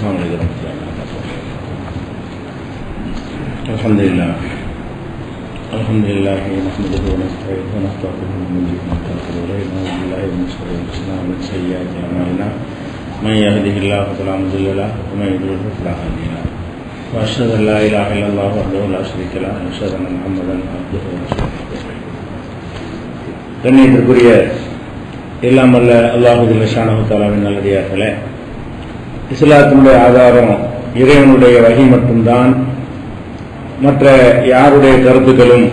السلام عليكم ورحمة الله وبركاته. الحمد لله نحمده ونستعينه ونستغفره ونؤمن به ونعوذ بالله من شرور أنفسنا ومن سيئات أعمالنا من يهده الله فلا مضل له ومن يضلل فلا هادي له وأشهد أن لا إله إلا الله وحده لا شريك له وأشهد أن محمدا عبده ورسوله. கண்ணியத்திற்குரிய எல்லாம் வல்ல அல்லாஹு ஜல்ல ஷானஹு தஆலாவின் நல்லடியார்களே, இஸ்லாத்தினுடைய ஆதாரம் இறைவனுடைய வஹி மட்டும்தான். மற்ற யாருடைய கருத்துக்களும்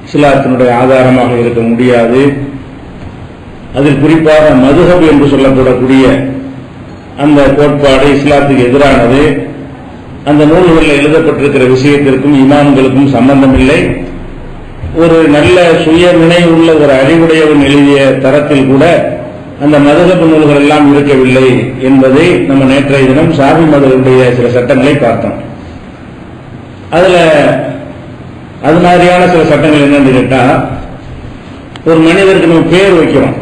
இஸ்லாத்தினுடைய ஆதாரமாக இருக்க முடியாது. அதில் குறிப்பாக மதுஹப் என்று சொல்லப்படக்கூடிய அந்த கோட்பாடு இஸ்லாத்துக்கு எதிரானது. அந்த நூல்களில் எழுதப்பட்டிருக்கிற விஷயத்திற்கும் இமாம்களுக்கும் சம்பந்தம் இல்லை. ஒரு நல்ல சுய நினைவுள்ள ஒரு அறிவுடையவன் எழுதிய தரத்தில் கூட அந்த மதுஹப் நூல்கள் எல்லாம் இருக்கவில்லை என்பதை நம்ம நேற்றைய தினம் ஷாஃபி மதுஹபுடைய சில சட்டங்களை பார்த்தோம். அதுல அது மாதிரியான சில சட்டங்கள் என்னன்னு கேட்டா, ஒரு மனிதருக்கு நம்ம பேர் வைக்கிறோம்.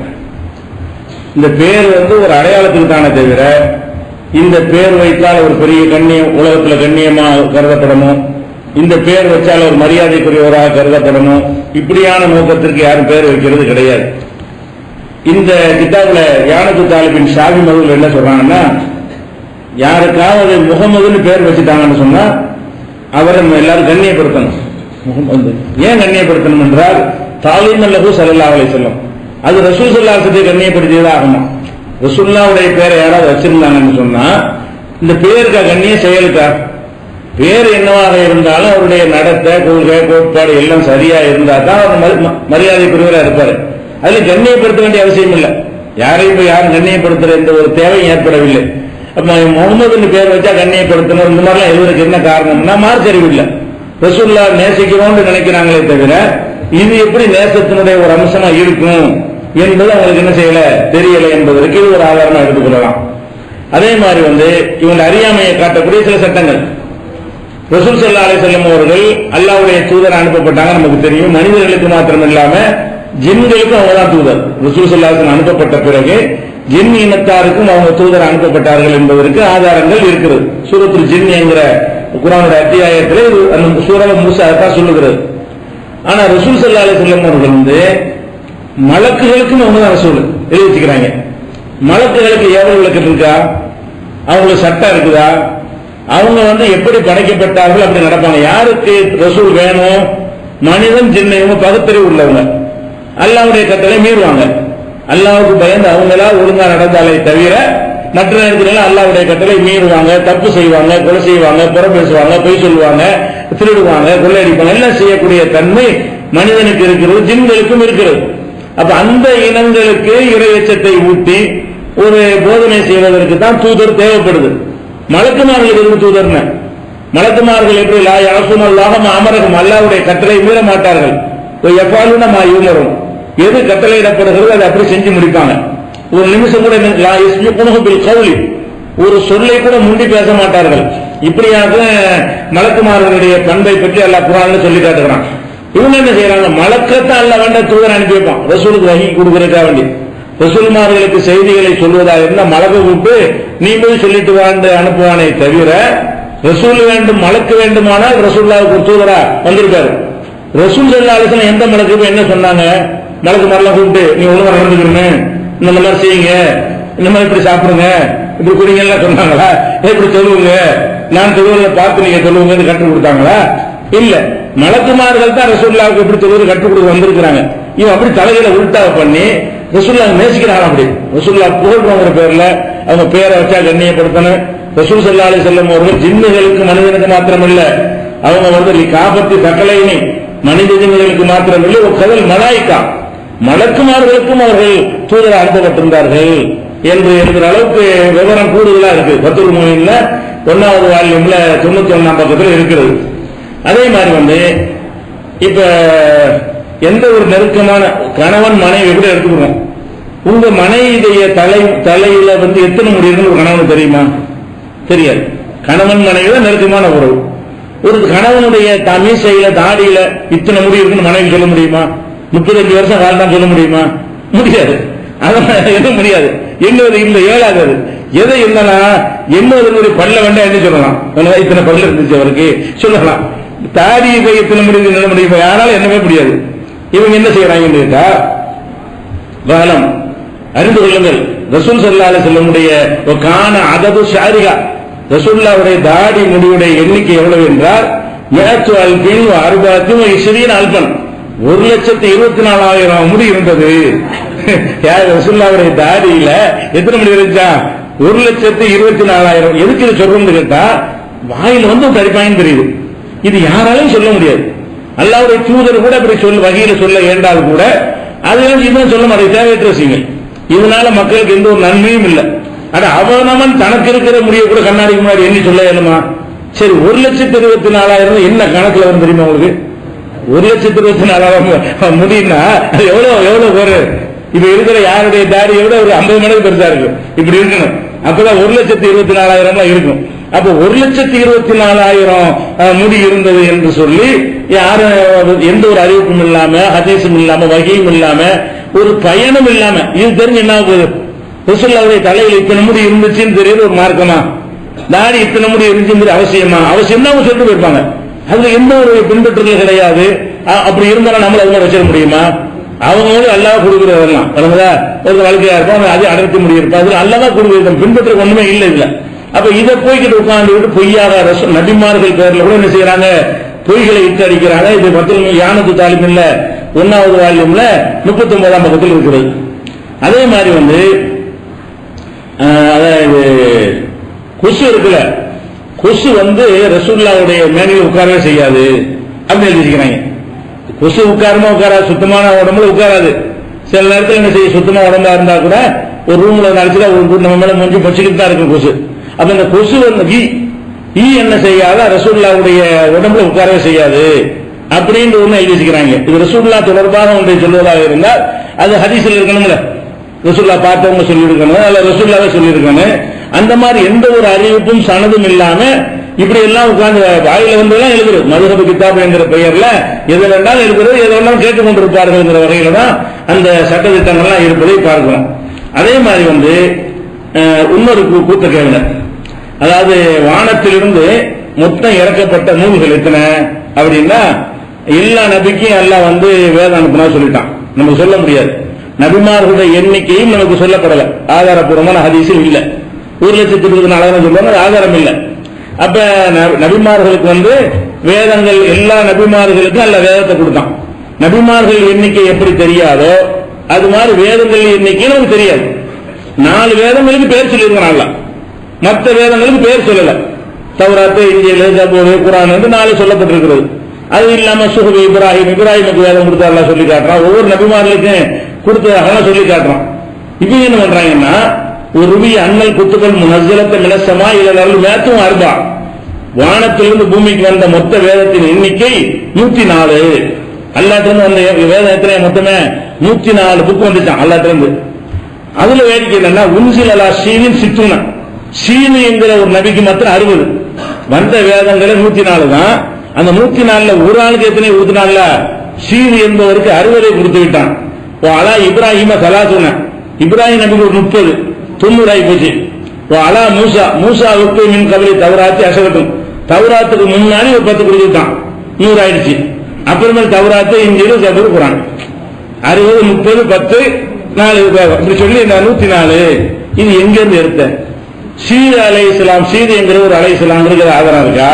இந்த பேர் ஒரு அடையாளத்துக்கு தானே தவிர இந்த பேர் வைத்தால் ஒரு பெரிய கண்ணியம், உலகத்துல கண்ணியமா கருதப்படணும், இந்த பேர் வச்சால் ஒரு மரியாதைக்குரியவராக கருதப்படணும், இப்படியான நோக்கத்திற்கு யாரும் பேர் வைக்கிறது கிடையாது. இந்த கிதாபுல யானத்து தாலிபின் ஷாஃபி மதுஹப் என்ன சொல்றாங்கன்னா, யாருக்காவது முகமதுன்னு பேர் வச்சுட்டாங்கன்னு சொன்னா அவரை நம்ம எல்லாரும் கண்ணியப்படுத்தணும். முகமது ஏன் கண்ணியப்படுத்தணும் என்றால், தாலீம் லஹு ஸல்லல்லாஹு அலைஹி வஸல்லம், அது ரசூல் ஸல்லல்லாஹு அலைஹி வஸல்லம் கண்ணியப்படுத்தியதா ஆகுமா? ரசூலுல்லாஹ்வுடைய பேரை யாராவது வச்சிருந்தாங்கன்னு சொன்னா இந்த பேருக்கா கண்ணியம், செயலுக்கா? பேர் என்னவாக இருந்தாலும் அவருடைய நடத்தை, கொள்கை, கோட்பாடு எல்லாம் சரியா இருந்தா தான் அவர் மரியாதைக்குரியவராக இருப்பாரு. அதுல கண்ணியப்படுத்த வேண்டிய அவசியம் இல்லை. யாரையும் யாரும் கண்ணியப்படுத்துற எந்த ஒரு தேவையும் ஏற்படவில்லை. அப்ப முகமதுன்னு பேர் வச்சா கண்ணியப்படுத்தணும் இந்த மாதிரிலாம் எழுதுறதுக்கு என்ன காரணம்னா மார்க்க அறிவு இல்லை. ரசூலுல்லாஹ் நேசிக்கிறோம்னு நினைக்கிறாங்களே தவிர இது எப்படி நேசத்தினுடைய ஒரு அம்சமா இருக்கும் என்பது அவங்களுக்கு என்ன செய்யல, தெரியல என்பதற்கு இது ஒரு ஆதாரமா எடுத்துக்கொள்ளலாம். அதே மாதிரி இவங்க அறியாமையை காட்டக்கூடிய சில சட்டங்கள். ரசூல் ஸல்லல்லாஹு அலைஹி வஸல்லம் அவர்கள் அல்லாஹ்வுடைய தூதர் அனுப்பப்பட்டாங்க, நமக்கு தெரியும். மனிதர்களுக்கு மாத்திரம் இல்லாம ஜின்களுக்கும் அவங்க தான் தூதர். ரசூல் ஸல்லல்லாஹு அலைஹி வஸல்லம் அனுப்பப்பட்ட பிறகு ஜின் இனத்தாருக்கும் அவங்க தூதர் அனுப்பப்பட்டார்கள் என்பதற்கு ஆதாரங்கள் இருக்கிறது. சூரத்துல் ஜின் என்கிற குர்ஆனுடைய அத்தியாயத்தில் அந்த சூரா மூசா தான் சொல்லுகிறது. ஆனா ரசூல் ஸல்லல்லாஹு அலைஹி வஸல்லம் அவர்கள் மலக்குகளுக்கும் அவங்க தான் ரசூல் எழுதி வச்சுக்கிறாங்க. மலக்குகளுக்கு ஏவல் விளக்கம் இருக்கா? அவங்களுக்கு சட்டம் இருக்குதா? அவங்க எப்படி படைக்கப்பட்டார்கள் அப்படி நடப்பாங்க. யாருக்கு ரசூல் வேணும்? மனிதன் ஜின், இவங்க பகுத்தறிவு உள்ளவங்க. அல்லாஹ்வுடைய கட்டளை மீறுவாங்க. அல்லாஹ்வுக்கு பயந்து அவங்களா ஒழுங்கா நடந்தாலே தவிர மற்ற நேரத்தில் அல்லாஹ்வுடைய கட்டளை மீறுவாங்க, தப்பு செய்வாங்க, கொலை செய்வாங்க, புற பேசுவாங்க, பொய் சொல்லுவாங்க, திருடுவாங்க, கொள்ளையடிப்பாங்க. எல்லாம் செய்யக்கூடிய தன்மை மனிதனுக்கு இருக்கிறது, ஜின்களுக்கும் இருக்கிறது. அப்ப அந்த இனங்களுக்கு இறையச்சத்தை ஊட்டி ஒரு போதனை செய்வதற்கு தான் தூதர் தேவைப்படுது. மலக்குமார்களுக்கு எதுக்கு தூதர்ன? மலக்குமார்கள் எப்படி லா யஅஸூன அல்லாஹ மா அமரஹும், அல்லாஹ்வுடைய கட்டளை மீற மாட்டார்கள். யஃபாலுன மா யுமரும், எது கட்டளையிடப்படுகிறது அதை அப்படி செஞ்சு முடிப்பாங்க. ஒரு நிமிஷம் கூட லா யஸ்பிகுனஹு பில் கௌலி, ஒரு சொல்லை கூட முண்டி பேச மாட்டார்கள். இப்படியாக மலக்குமார்களுடைய பண்பை பற்றி அல்லாஹ் குர்ஆன்ல சொல்லி காட்டுகிறான். இவங்க என்ன செய்யறாங்க? மலக்கத்தை அல்லாஹ் வேண்ட தூதர் அனுப்பி வைப்பான் ரசூலுக்கு வஹி கொடுக்கறதுக்காக வேண்டி. ரசூல்மார்களுக்கு செய்திகளை சொல்வதா இருந்தா மலக்கு கூப்பிட்டு நீ போய் சொல்லிட்டு வாண்டு அனுப்புவானே தவிர ரசூல் வேண்டும் மலக்கு வேண்டுமானால் ரசூலுல்லாஹ்வுக்கு ஒரு தூதரா வந்திருக்காரு. ரசூல் ஸல்லல்லாஹு அலைஹி வஸல்லம் எந்த மலக்கு என்ன சொன்னாங்க? மலக்கு மாதிரிலாம் கூப்பிட்டு நீ ஒழுங்கா நடந்துக்கணும், இந்த மாதிரி செய்யுங்க, இந்த மாதிரி இப்படி சாப்பிடுங்க, இப்படி குடிங்க எல்லாம் சொன்னாங்களா? இப்படி சொல்லுவீங்க, நான் சொல்லுவதை பார்த்து நீங்க சொல்லுவீங்கன்னு கற்றுக் கொடுத்தாங்களா? இல்ல. மலக்குமார்கள் தான் ரசூலுல்லாஹ்வுக்கு எப்படி சொல்லுவது கற்றுக் கொடுக்க வந்திருக்கிறாங்க. இவன் அப்படி தலைகளை உள்டா பண்ணி ரசூலுல்லாஹ் நேசிக்கிறாங்க. அப்படி ரசூலுல்லாஹ் புகழ்றவங்க பேர்ல அவங்க பேரை வச்சா கண்ணியப்படுத்தணும். ரசூல் ஸல்லல்லாஹு அலைஹி வஸல்லம் அவர்கள் ஜின்னுகளுக்கு மனிதனுக்கு மாத்திரமல்ல, அவங்க காபத்தி தக்கலைனி மனித ஜின்னுகளுக்கு மாத்திரமில்லை, ஒரு கதல் மலாயிக்கா மலக்குமார்களுக்கும் அவர்கள் தூதர் அனுப்பப்பட்டிருந்தார்கள் என்று எழுதுகிற அளவுக்கு விவரம் கூடுதலா இருக்கு. ஃபத்துல் முஈன்ல 1வது வால்யூம்ல 91ஆம் பக்கத்தில் இருக்கிறது. அதே மாதிரி இப்ப எந்த ஒரு நெருக்கமான கணவன் மனைவி எப்படி எடுத்துக்கிறோம்? உங்க மனைவியுடைய தலையில எத்தனை முடி இருக்குன்னு ஒரு கணவனுக்கு தெரியுமா? தெரியாது. கணவன் மனைவி தான் நெருக்கமான உறவு. ஒரு கணவனுடைய மீசையில தாடியில இத்தனை முடி இருக்குன்னு மனைவி சொல்ல முடியுமா? 35 வருஷம் வாழ்ந்தான் சொல்ல முடியுமா? முடியாது. அதனால எதுவும் முடியாது. எங்களுக்கு இல்ல, இயலாதது. எதை என்னன்னா 80 பல்ல வேண்டாம் என்ன சொல்லலாம், இத்தனை பல்ல இருந்துச்சு அவருக்கு சொல்லலாம். தாடி இத்தனை முடிவு என்ன முடியும், யாராலும் என்னவே முடியாது. இவங்க என்ன செய்யறாங்கன்னு கேட்டா, காலம் அறிந்து கொள்ளுங்கள், ரசூல் ஸல்லல்லாஹு அலைஹி வஸல்லமுடைய கான அதது ஷாரிகா, ரசூலுல்லாஹ்வுடைய தாடி முடிவுடைய எண்ணிக்கை எவ்வளவு என்றால் 1,420 அல்பன், 1,24,000 முடி இருந்தது. யார் ரசூலுல்லாஹ்வுடைய தாடியில எத்தனை முடி இருந்துச்சா? 1,24,000. எதுக்கு இது சொல்றோம்னு கேட்டா, வாயில வந்து தரிப்பாயின்னு தெரியுது. இது யாராலையும் சொல்ல முடியாது. அல்லாஹ்வுடைய தூதர் கூட அப்படி சொல்ல வகையில சொல்ல ஏண்டால் கூட அதெல்லாம் இதுதான் சொல்ல மாட்டேன், தேவையற்ற விஷயங்கள். இதனால மக்களுக்கு எந்த ஒரு நன்மையும் இல்லை. ஆனா அவனவன் தனக்கு இருக்கிற முடிய கூட கண்ணாடிக்கு முன்னாடி எண்ணி சொல்ல ஏழுமா? சரி, 1,24,000 என்ன கணக்குல வரும் தெரியுமா உங்களுக்கு? 1,24,000 முடியும்னா அது எவ்வளவு ஒரு இப்ப இருக்கிற யாருடைய தாடியை விட ஒரு 50 மடங்கு பெருசா இருக்கும். இப்படி இருக்கணும், அப்பதான் 1,24,000 இருக்கும். அப்ப 1,24,000 முடி இருந்தது என்று சொல்லி யாரும் எந்த ஒரு அறிவிப்பும் இல்லாம, ஹதீஸும் இல்லாம, வகையும் இல்லாம, ஒரு பயனும் இல்லாம இது தெரிஞ்சு என்ன போகுது? ரசூலுல்லாஹ்வுடைய தலையில் இத்தனை முடி இருந்துச்சுன்னு தெரியுது ஒரு மார்க்கமா? தாடி இத்தனை முடி இருந்துச்சு அவசியமா? அவசியம் தான் சொல்லிட்டு போயிருப்பாங்க. அதுல எந்த ஒரு பின்பற்றுதல் கிடையாது. அப்படி இருந்தாலும் நம்மள அதுல வச்சிட முடியுமா? அவங்களும் அல்லாஹ் கொடுக்கிறதெல்லாம் ஒரு வாழ்க்கையா இருப்பாங்க, அது அடர்த்தி முடியிருப்பா, அதுல அல்லாஹ் கொடுக்கிறது, பின்பற்ற ஒண்ணுமே இல்லை இதுல. அப்ப இதை போய்கிட்டு உட்கார்ந்து விட்டு பொய்யாக நபிமார்கள் பேர்ல கூட என்ன செய்யறாங்க, பொய்களை இட்டு அடிக்கிறாங்க. இது யானத்து தாலிமில்ல 1வது வால்யூம்ல 39ஆம் பக்கத்தில் இருக்கிறது. அதே மாதிரி அதாவது கொசு இருக்குல்ல, கொசு ரசூலுல்லாஹ்வுடைய மேனியில் உட்காரவே செய்யாது அப்படின்னு எழுதிக்கிறாங்க. கொசு உட்காரமா உட்காராது, சுத்தமான உடம்புல உட்காராது. சில நேரத்தில் என்ன செய்ய, சுத்தமா உடம்பா இருந்தா கூட ஒரு ரூம்ல அடிச்சுட்டா நம்ம மேல மூஞ்சி பச்சுக்கிட்டு தான் இருக்கும் கொசு. அப்ப இந்த கொசு ஈ என்ன செய்யாத ரசூலுல்லாஹ்வுடைய உடம்புல உட்காரவே செய்யாது அப்படின்னு ஒண்ணு எழுதி வச்சுக்கிறாங்க. இது ரசூலுல்லாஹ் தொடர்பாக ஒன்றை சொல்வதாக இருந்தால் அது ஹதீஸ்ல இருக்கணும்ல, ரசூலுல்லாஹ் பார்த்தவங்க சொல்லியிருக்கணும், அல்ல ரசூலுல்லாஹ்வே சொல்லியிருக்கணும். அந்த மாதிரி எந்த ஒரு அறிவிப்பும் சனதும் இல்லாம இப்படி எல்லாம் உட்கார்ந்து வாயில வந்தெல்லாம் எழுதுறது. மதுஹப் கிதாப் என்கிற பெயர்ல எது வேண்டாலும் எழுதுறது, எது வேண்டாலும் கேட்டுக்கொண்டிருப்பார்கள் என்கிற வகையில தான் அந்த சட்டத்திட்டங்கள்லாம் இருப்பதை பார்க்கிறோம். அதே மாதிரி இன்னொரு கூத்த கேளுங்க, அதாவது வானத்திலிருந்து மொத்தம் இறக்கப்பட்ட நூல்கள் எத்தனை அப்படின்னா, எல்லா நபிக்கும் எல்லாம் வேதம் அனுப்புனா சொல்லிட்டான். நமக்கு சொல்ல முடியாது. நபிமார்களுடைய எண்ணிக்கையும் நமக்கு சொல்லப்படல, ஆதாரப்பூர்வமான ஹதீஸில் இல்ல. 1,24,000 சொல்லுவாங்க, ஆதாரம் இல்லை. அப்ப நபிமார்களுக்கு வேதங்கள் எல்லா நபிமார்களுக்கும் அல்ல வேதத்தை கொடுத்தான். நபிமார்கள் எண்ணிக்கை எப்படி தெரியாதோ அது மாதிரி வேதங்கள் எண்ணிக்கை நமக்கு தெரியாது. 4 வேதங்களுக்கு பேர் சொல்லியிருக்கிறாங்க, மற்ற வேதங்களுக்கு பேர் சொல்லல. தௌராத்து, இன்ஜீல், ஜபூர், குர்ஆன் 4 சொல்லப்பட்டிருக்கிறது. அது இல்லாம சுஹுப் இப்ராஹிமுக்கு வேதம் கொடுத்தாருல சொல்லி காட்டுறான். ஒவ்வொரு நபிமார்களுக்கும் கொடுத்ததாக சொல்லி காட்டுறான். இவங்க என்ன பண்றாங்கன்னா, ஒரு அண்ணல் குத்துக்கள் முனஸ்ஸலத்த மினஸ்ஸமா இலல் மேத்தும் அர்பா, வானத்திலிருந்து பூமிக்கு வந்த மொத்த வேதத்தின் எண்ணிக்கை 104. அல்லாஹ்விலிருந்து வந்த வேதம் எத்தனை? மொத்தமே 104 புக் வந்துட்டான் அல்லாஹ்விலிருந்து. அதுல வேடிக்கை என்னன்னா, உன்சில் அலா ஷீனின் சித்துனா, ஷீனு என்கிற ஒரு நபிக்கு மாத்திரம் 60 வந்த வேதங்களே 104 தான். அந்த 104ல ஒரு ஆளுக்கு எத்தனை கொடுத்துட்டான்ல, ஷீனு என்பவருக்கு 60 கொடுத்து விட்டான். அலா இப்ராஹிம சலாசுன, இப்ராஹிம் நபிக்கு ஒரு 30 90 ஆகி போச்சு. அலா மூசாவுக்கு மின் கபலி தௌராத்தி அசகட்டும், தௌராத்துக்கு முன்னாடி ஒரு 10 கொடுத்துட்டான், 100 ஆயிடுச்சு. அப்புறமேல் தௌராத்து, இன்ஜீல், ஜபூர், குர்ஆன் 60 30 10 4 இப்படி சொல்லி 104. இது எங்க இருந்து எடுத்த? சீது அலைஹிஸ்ஸலாம், சீது என்கிற ஒரு அலைஹிஸ்ஸலாம் இருக்கிற ஆதாரம் இருக்கா?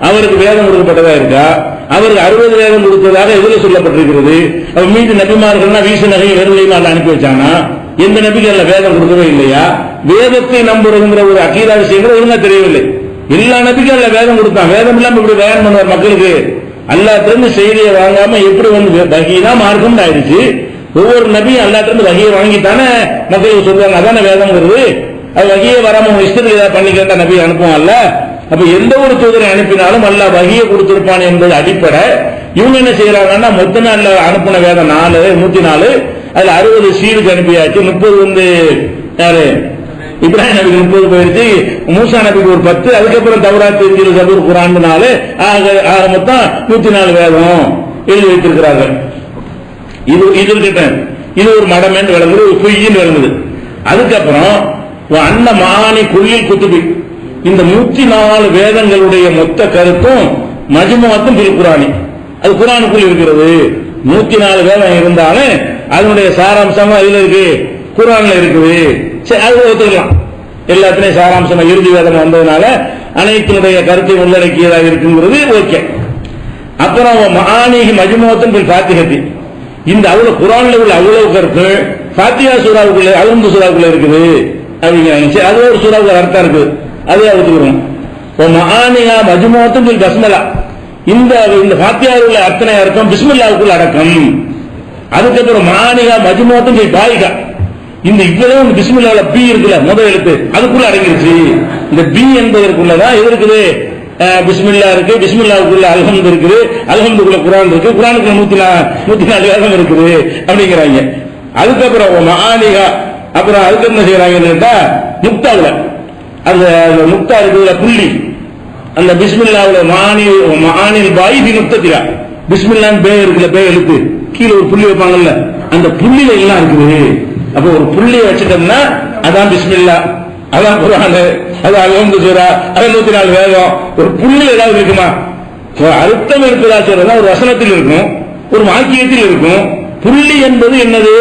அவருக்கு வேதம் கொடுக்கப்பட்டதா இருக்கா? அவருக்கு 60 வேதம் கொடுத்ததாக எதுல சொல்லப்பட்டிருக்கிறது? அவர் மீது நபிமார்கள்னா வீச நகை வெறும் அனுப்பி வச்சானா? எந்த நபிகள் வேதம் கொடுக்கவே இல்லையா? வேதத்தை நம்புறதுங்கிற ஒரு அகீதா விஷயங்கள் ஒழுங்கா தெரியவில்லை. எல்லா நபிகள் வேதம் கொடுத்தான். வேதம் இல்லாம இப்படி பயன் பண்ணுவார் மக்களுக்கு? அல்லாஹ்விலிருந்து செய்தியை வாங்காம எப்படி வகீனா மார்க்கம் ஆயிடுச்சு. ஒவ்வொரு நபியும் அல்லாஹ்விலிருந்து வகையை வாங்கித்தானே மக்களுக்கு சொல்லுவாங்க, அதான வேதம்ங்கிறது. அது வகையை வராம இஷ்டத்துக்கு ஏதாவது பண்ணிக்கிட்ட நபி அனுப்புவான்ல. அப்ப எந்த ஒரு தூதரை அனுப்பினாலும் அல்லாஹ் வகையை கொடுத்திருப்பான் என்பது அடிப்படை. இவங்க என்ன செய்யறாங்கன்னா, மொத்தமே அல்லாஹ் அனுப்பின வேதம் 104, அதுல 60 சீருக்கு அனுப்பியாச்சு. 30 யாரு இப்ராஹிம் நபிக்கு 30 போயிடுச்சு. மூசா நபிக்கு ஒரு 10, அதுக்கப்புறம் தௌராத், இன்ஜீல், ஜபூர், குர்ஆன் 4, ஆக மொத்தம் 104 வேதம் எழுதி வைத்திருக்கிறார்கள். இது ஒரு மடம் என்று விளங்குது, ஒரு பொய்ன்னு விளங்குது. அதுக்கப்புறம் அன்ன மானி குல்லில் குத்துபி, இந்த 104 வேதங்களுடைய மொத்த கருத்தும் மஜ்முஅத்தும் ஃபில் குர்ஆனி, அது குர்ஆனுக்குள் இருக்கிறது. 104 வேதம் இருந்தாலும் அதனுடைய சாராம்சமா இதுல இருக்கு, குர்ஆன்ல இருக்குது. சரி, அது ஒத்துக்கலாம். எல்லாத்திலையும் சாராம்சமா இறுதி வேதம் வந்ததுனால அனைத்தினுடைய கருத்தை உள்ளடக்கியதாக இருக்குங்கிறது ஓகே. அப்புறம் மஆனிஹி மஜ்முஅத்துன் ஃபில் ஃபாத்திஹத்தி, இந்த அவ்வளவு குர்ஆன்ல உள்ள அவ்வளவு கருத்து ஃபாத்திஹா சூராவுக்குள்ள அல்ஹம்து சூராவுக்குள்ள இருக்குது அப்படிங்கிறாங்க. சரி, அது ஒரு சூராவுக்கு அர்த்தம் இருக்கு, அதே ஒத்துக்கிறோம். மஆனிஹா மஜ்முஅத்துன் ஃபில் பஸ்மலா, இந்த ஃபாத்திஹாவில் உள்ள அத்தனை அர்த்தம் பிஸ்மில்லாவுக்குள்ள அடக்கம். அதுக்கப்புறம் மஆனிஹா மஜ்முஅத்துன் ஃபில் பாயிகா, இந்த இவ்வளவு பிஸ்மில்லாவுல பி இருக்குல்ல முதல் எழுத்து, அதுக்குள்ள அடங்கிருச்சு. இந்த பி என்பதற்குள்ளதான் எது இருக்குது, பிஸ்மில்லா இருக்கு, பிஸ்மில்லாவுக்குள்ள அல்ஹம்து இருக்குது, அல்ஹம்துக்குள்ள குர்ஆன் இருக்கு, குர்ஆனுக்குள்ள 104 வேதம் இருக்குது அப்படிங்கிறாங்க. அதுக்கப்புறம் மஆனிஹா, அப்புறம் அதுக்கு என்ன செய்யறாங்கன்னு கேட்டா நுக்தாவுல, அந்த நுக்தா இருக்குதுல புள்ளி, அந்த பிஸ்மில்லாவுல மஆனில் பாய் பி நுக்தத்திலா, பிஸ்மில்லான்னு பே இருக்குல்ல, பே எழுத்து கீழே ஒரு புள்ளி வைப்பாங்கல்ல, அந்த புள்ளியில எல்லாம் இருக்குது. அப்ப ஒரு புள்ளியை வச்சுட்டோம்னா அதான் பிஸ்மில்லா, அதான் குர்ஆன், அது அல்ஹம்து சூரா, அது 104 வேதம். ஒரு புள்ளி ஏதாவது இருக்குமா, அர்த்தம் இருக்குதா சொல்றதா ஒரு வசனத்தில் இருக்கும், ஒரு வாக்கியத்தில் இருக்கும். புள்ளி என்பது என்னது,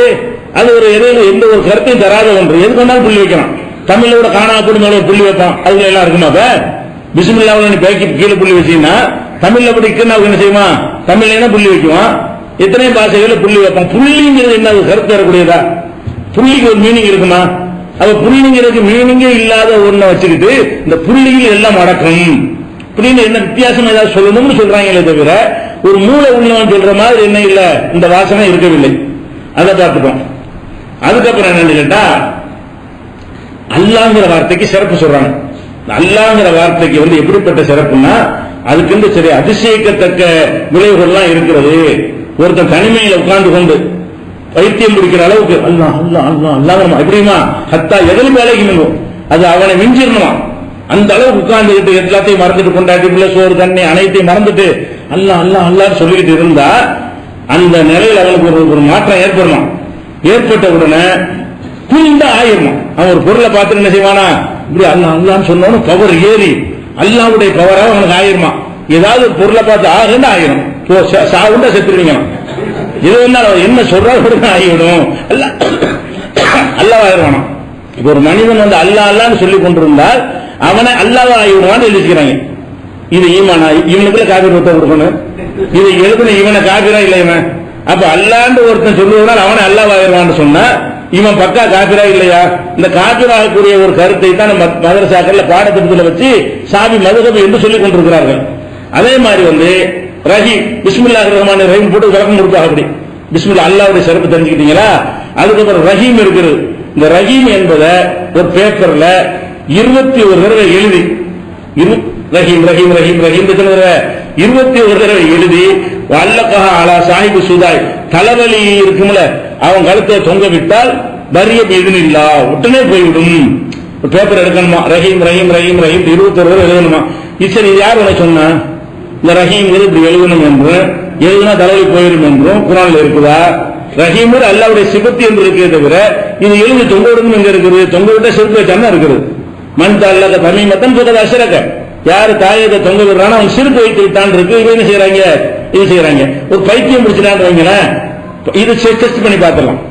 அது ஒரு எந்த ஒரு கருத்தையும் தராத ஒன்று, எது கொண்டாலும் புள்ளி வைக்கலாம். தமிழோட காணா கூட மேல புள்ளி வைப்பான், அதுல எல்லாம் இருக்குமா? அப்ப பிஸ்மில்லாவுல நீ பேக்கி கீழே புள்ளி வச்சீங்கன்னா தமிழ்ல படிக்கணும் என்ன செய்யுமா, தமிழ்ல புள்ளி வைக்குவான். எத்தனை பாஷைகளை புள்ளி வைப்பான். புள்ளிங்கிறது என்ன, கருத்து தரக்கூடியதா? புள்ளிக்கு ஒரு மீனிங் இருக்குமா? அவ புள்ளிங்கிறதுக்கு மீனிங்கே இல்லாத ஒன்ன வச்சுக்கிட்டு இந்த புள்ளியில் எல்லாம் அடக்கம் அப்படின்னு என்ன வித்தியாசம் ஏதாவது சொல்லணும்னு சொல்றாங்களே தவிர ஒரு மூளை உள்ளவன் சொல்ற மாதிரி என்ன இல்ல, இந்த வாசனை இருக்கவில்லை. அதை பார்த்துட்டோம். அதுக்கப்புறம் என்னன்னு கேட்டா அல்லாஹ்ங்கிற வார்த்தைக்கு சிறப்பு சொல்றாங்க. அல்லாஹ்ங்கிற வார்த்தைக்கு எப்படிப்பட்ட சிறப்புன்னா அதுக்கு சரி அதிசயிக்கத்தக்க விளைவுகள்லாம் இருக்கிறது. ஒருத்தன் தனிமையில உட்கார்ந்து கொண்டு பைத்தியம் பிடிக்கிற அளவுக்கு அல்லாஹ் அல்லாஹ் அல்லாஹ் அல்லாஹ் எப்படிமா ஹத்தா எதில் வேலைக்கு அது அவனை மிஞ்சிடணுமா, அந்த அளவுக்கு உட்கார்ந்துகிட்டு எல்லாத்தையும் மறந்துட்டு கொண்டாடி பிள்ளை சோறு தண்ணி அனைத்தையும் மறந்துட்டு அல்லாஹ் அல்லாஹ் அல்லாஹ் சொல்லிக்கிட்டு இருந்தா அந்த நிலையில் அவனுக்கு ஒரு மாற்றம் ஏற்படுமா. ஏற்பட்ட உடனே குளிர்ந்தா ஆயிருமா. அவன் ஒரு பொருளை பார்த்து என்ன செய்வானா, இப்படி அல்லாஹ் அல்லான்னு சொன்னோன்னு பவர் ஏறி அல்லாஹ்வுடைய பவராக அவனுக்கு ஆயிருமா. ஏதாவது ஒரு பொருளை பார்த்து ஆகுன்னு ஆயிரும், சாவுண்டா செத்துருவீங்க. இது என்ன சொல்றாரு ஆகிவிடும், அல்லாஹ் ஆயிடுவானா. இப்ப ஒரு மனிதன் அல்லாஹ் அல்லான்னு சொல்லி கொண்டிருந்தால் அவனை அல்லாஹ் ஆகிவிடுவான்னு எழுதிக்கிறாங்க. இது ஈமானா, இவனுக்குள்ள காபீர் ஒருத்தன் கொடுக்கணும், இது எழுதுன இவனை காபீரா இல்லை இவன். அப்ப அல்லாண்டு ஒருத்தன் சொல்லுவதால் அவனை அல்லாஹ் ஆயிடுவான்னு சொன்னா இவன் பக்கா காபீரா இல்லையா? இந்த காபீராகக்கூடிய ஒரு கருத்தை தான் நம்ம மதரசாக்கள்ல பாடத்திட்டத்தில் வச்சு சாபி மதுஹப் என்று சொல்லிக் கொண்டிருக்கிறார்கள். அதே மாதிரி ரஹீம், பிஸ்மில்லாஹிர் ரஹ்மானிர் ரஹீம் போட்டு விளக்கம் கொடுப்பாங்க. அப்படி பிஸ்மில்லா அல்லாஹ்வுடைய சிறப்பு தெரிஞ்சுக்கிட்டீங்களா? அதுக்கப்புறம் ரஹீம் இருக்குது. இந்த ரஹீம் என்பதை ஒரு பேப்பர்ல 21 தடவை எழுதி ரஹீம் ரஹீம் ரஹீம் ரஹீம் 21 தடவை எழுதி வல்லகஹ அலா சாஹிபு சுதாய், தலைவலி இருக்கும்ல அவன் கழுத்தை தொங்க விட்டால் பரிய பிஇذنில்லா உடனே போய்விடும். பேப்பர் எடுக்கணுமா, ரஹீம் ரஹீம் ரஹீம் ரஹீம் 21 தடவை எழுதணுமா. சரி, இது யார் உனக்கு சொன்னா? இந்த ரஹீம் இப்படி எழுதணும் என்றும் எழுதுனா தலைவி போயிடும் என்றும் குர்ஆன்ல இருக்குதா? ரஹீம் அல்லாஹ்வுடைய சிபத்து என்று இருக்கே தவிர இது எழுதி தொங்க விடணும் எங்க இருக்குது? தொங்க விட்டா சிறுக்கு வச்சான இருக்குது. மன் தல்லக தமீமத்தன் ஃபகத் அஷ்ரக, யாரு தாயத்தை தொங்க விடுறானோ அவன் சிறுக்கு வைத்து விட்டான் இருக்கு. இவன் என்ன செய்யறாங்க, இது செய்யறாங்க. ஒரு பைத்தியம் பிடிச்சிட்டான்னு வைங்களேன், இது டெஸ்ட் பண்ணி பார்த்துடலாம்.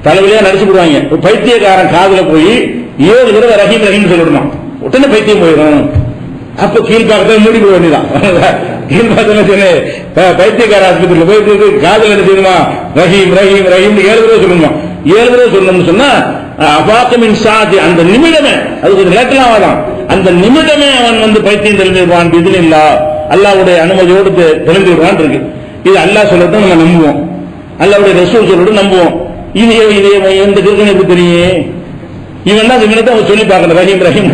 தலைவலியா நடிச்சு விடுவாங்க. ஒரு பைத்தியக்காரன் காதுல போய் 7 தடவை ரஹீம் ரஹீம் சொல்லிடணும், உடனே பைத்தியம் போயிடும். அப்ப கீழ்பாக்கத்தை மூடி போக வேண்டியதான். கீழ்பாக்கத்துல பைத்தியக்கார ஆஸ்பத்திரியில் போயிட்டு காதல் என்ன செய்யணுமா, ரஹீம் ரஹீம் ரஹீம் 7 தடவை சொல்லணுமா. 7 தடவை சொல்லணும்னு சொன்னா அபாக்கமின் சாதி, அந்த நிமிடமே, அது கொஞ்சம் லேட்டெல்லாம் ஆகாதான், அந்த நிமிடமே அவன் பைத்தியம் தெரிஞ்சிருவான். பிஇذنில்லா அல்லாஹ்வுடைய அனுமதியோடு தெரிஞ்சிருவான் இருக்கு. இது அல்லாஹ் சொல்லத்தான் நம்ம நம்புவோம், அல்லாஹ்வுடைய ரசூல் சொல்லிட்டு நம்புவோம். இது எந்த கிருக்கன் எப்படி தெரியும்? இவன் தான் இவனத்தை சொல்லி பார்க்கணும், ரஹீம் ரஹீம்